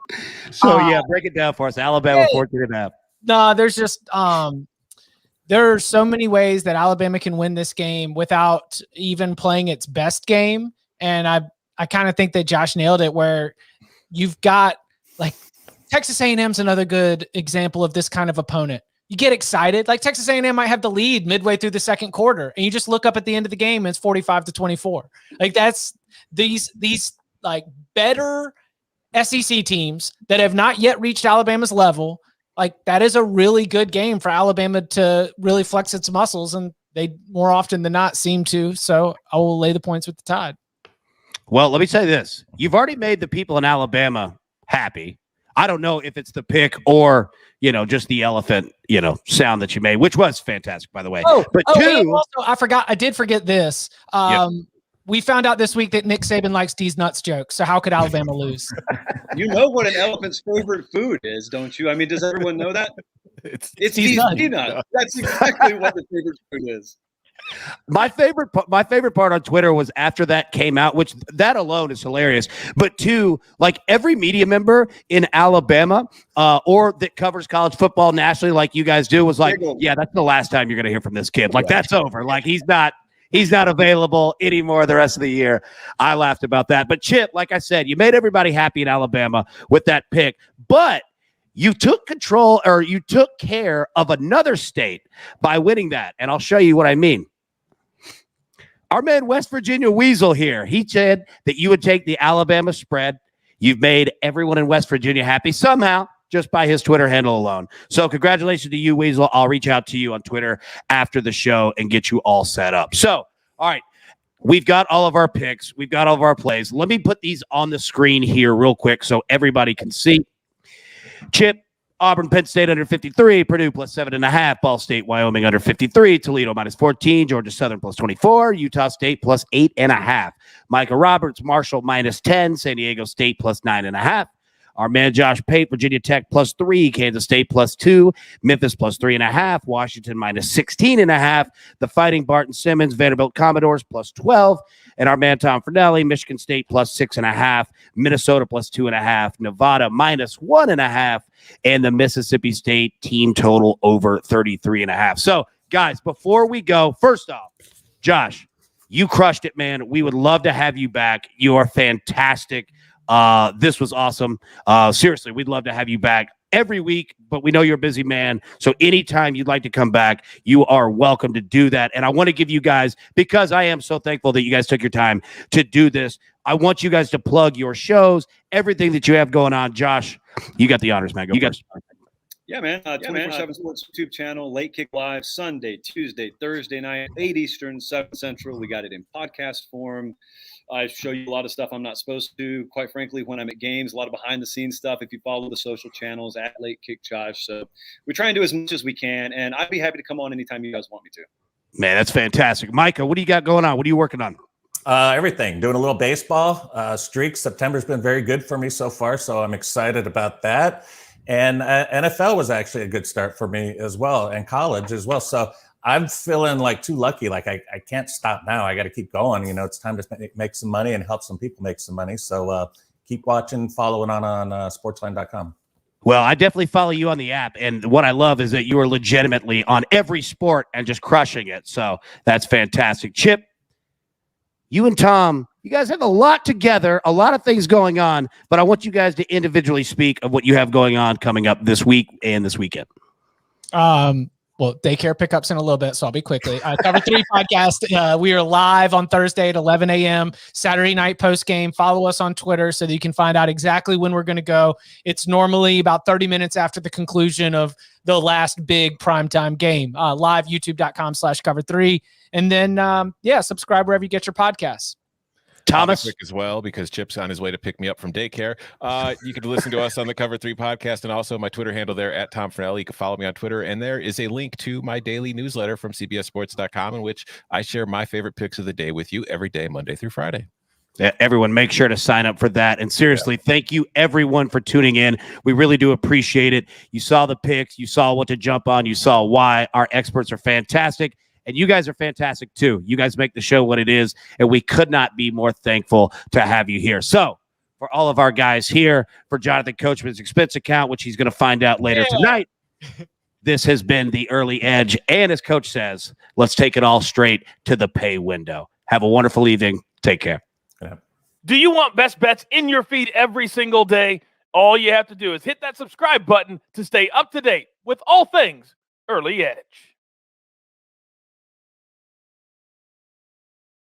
Yeah, break it down for us. Alabama 14.5. No, there's just there are so many ways that Alabama can win this game without even playing its best game, and I kind of think that Josh nailed it. Where you've got like Texas A&M's another good example of this kind of opponent. You get excited. Like Texas A&M might have the lead midway through the second quarter, and you just look up at the end of the game and it's 45-24. Like that's these like better SEC teams that have not yet reached Alabama's level. Like that is a really good game for Alabama to really flex its muscles, and they more often than not seem to. So I will lay the points with the Tide. Well, let me say this. You've already made the people in Alabama happy. I don't know if it's the pick or, just the elephant, sound that you made, which was fantastic, by the way. But also, I did forget this. We found out this week that Nick Saban likes D's nuts jokes. So how could Alabama lose? You know what an elephant's favorite food is, don't you? I mean, does everyone know that? It's D's nuts. That's exactly what the favorite food is. My favorite part on Twitter was after that came out, which that alone is hilarious. But two, like every media member in Alabama or that covers college football nationally, like you guys do, was like, yeah, that's the last time you're going to hear from this kid. Like that's over. Like he's not available anymore the rest of the year. I laughed about that. But Chip, like I said, you made everybody happy in Alabama with that pick, but you took control, or you took care of another state by winning that. And I'll show you what I mean. Our man West Virginia Weasel here, he said that you would take the Alabama spread. You've made everyone in West Virginia happy somehow just by his Twitter handle alone. So congratulations to you, Weasel. I'll reach out to you on Twitter after the show and get you all set up. So, all right, we've got all of our picks. We've got all of our plays. Let me put these on the screen here real quick so everybody can see. Chip, Auburn, Penn State under 53, Purdue plus 7.5, Ball State, Wyoming under 53, Toledo minus 14, Georgia Southern plus 24, Utah State plus 8.5, Micah Roberts, Marshall minus 10, San Diego State plus 9.5. Our man Josh Pate, Virginia Tech plus 3, Kansas State plus 2, Memphis plus 3.5, Washington minus 16.5, the Fighting Barton Simmons, Vanderbilt Commodores plus 12, and our man Tom Fornelli, Michigan State plus 6.5, Minnesota plus 2.5, Nevada minus 1.5, and the Mississippi State team total over 33.5. So, guys, before we go, first off, Josh, you crushed it, man. We would love to have you back. You are fantastic. This was awesome. Seriously, we'd love to have you back every week, but we know you're a busy man. So anytime you'd like to come back, you are welcome to do that. And I want to give you guys, because I am so thankful that you guys took your time to do this, I want you guys to plug your shows, everything that you have going on. Josh, you got the honors, man. Go first. Yeah, man. 24/7 Sports YouTube channel, Late Kick Live, Sunday, Tuesday, Thursday night, 8 Eastern, 7 Central. We got it in podcast form. I show you a lot of stuff I'm not supposed to, quite frankly, when I'm at games, a lot of behind-the-scenes stuff. If you follow the social channels, at Late Kick Josh. So we try and do as much as we can, and I'd be happy to come on anytime you guys want me to. Man, that's fantastic. Micah, what do you got going on? What are you working on? Everything. Doing a little baseball. Streaks. September's been very good for me so far, so I'm excited about that. And NFL was actually a good start for me as well, and college as well. So I'm feeling like too lucky. Like I can't stop now. I got to keep going. You know, it's time to make some money and help some people make some money. So keep watching, following on sportsline.com. Well, I definitely follow you on the app. And what I love is that you are legitimately on every sport and just crushing it. So that's fantastic. Chip, you and Tom, you guys have a lot together, a lot of things going on, but I want you guys to individually speak of what you have going on coming up this week and this weekend. Well, daycare pickups in a little bit, so I'll be quickly. Cover 3 podcast. We are live on Thursday at 11 a.m. Saturday night post game. Follow us on Twitter so that you can find out exactly when we're going to go. It's normally about 30 minutes after the conclusion of the last big primetime game. Live, youtube.com/cover3. And then, subscribe wherever you get your podcasts. Thomas quick as well, because Chip's on his way to pick me up from daycare. You can listen to us on the Cover 3 podcast and also my Twitter handle there at Tom Fornelli. You can follow me on Twitter, and there is a link to my daily newsletter from cbssports.com in which I share my favorite picks of the day with you every day, Monday through Friday. Everyone, make sure to sign up for that. And seriously, thank you everyone for tuning in. We really do appreciate it. You saw the picks, you saw what to jump on, you saw why. Our experts are fantastic. And you guys are fantastic, too. You guys make the show what it is, and we could not be more thankful to have you here. So, for all of our guys here, for Jonathan Coachman's expense account, which he's going to find out later tonight, this has been the Early Edge. And as Coach says, let's take it all straight to the pay window. Have a wonderful evening. Take care. Do you want best bets in your feed every single day? All you have to do is hit that subscribe button to stay up to date with all things Early Edge.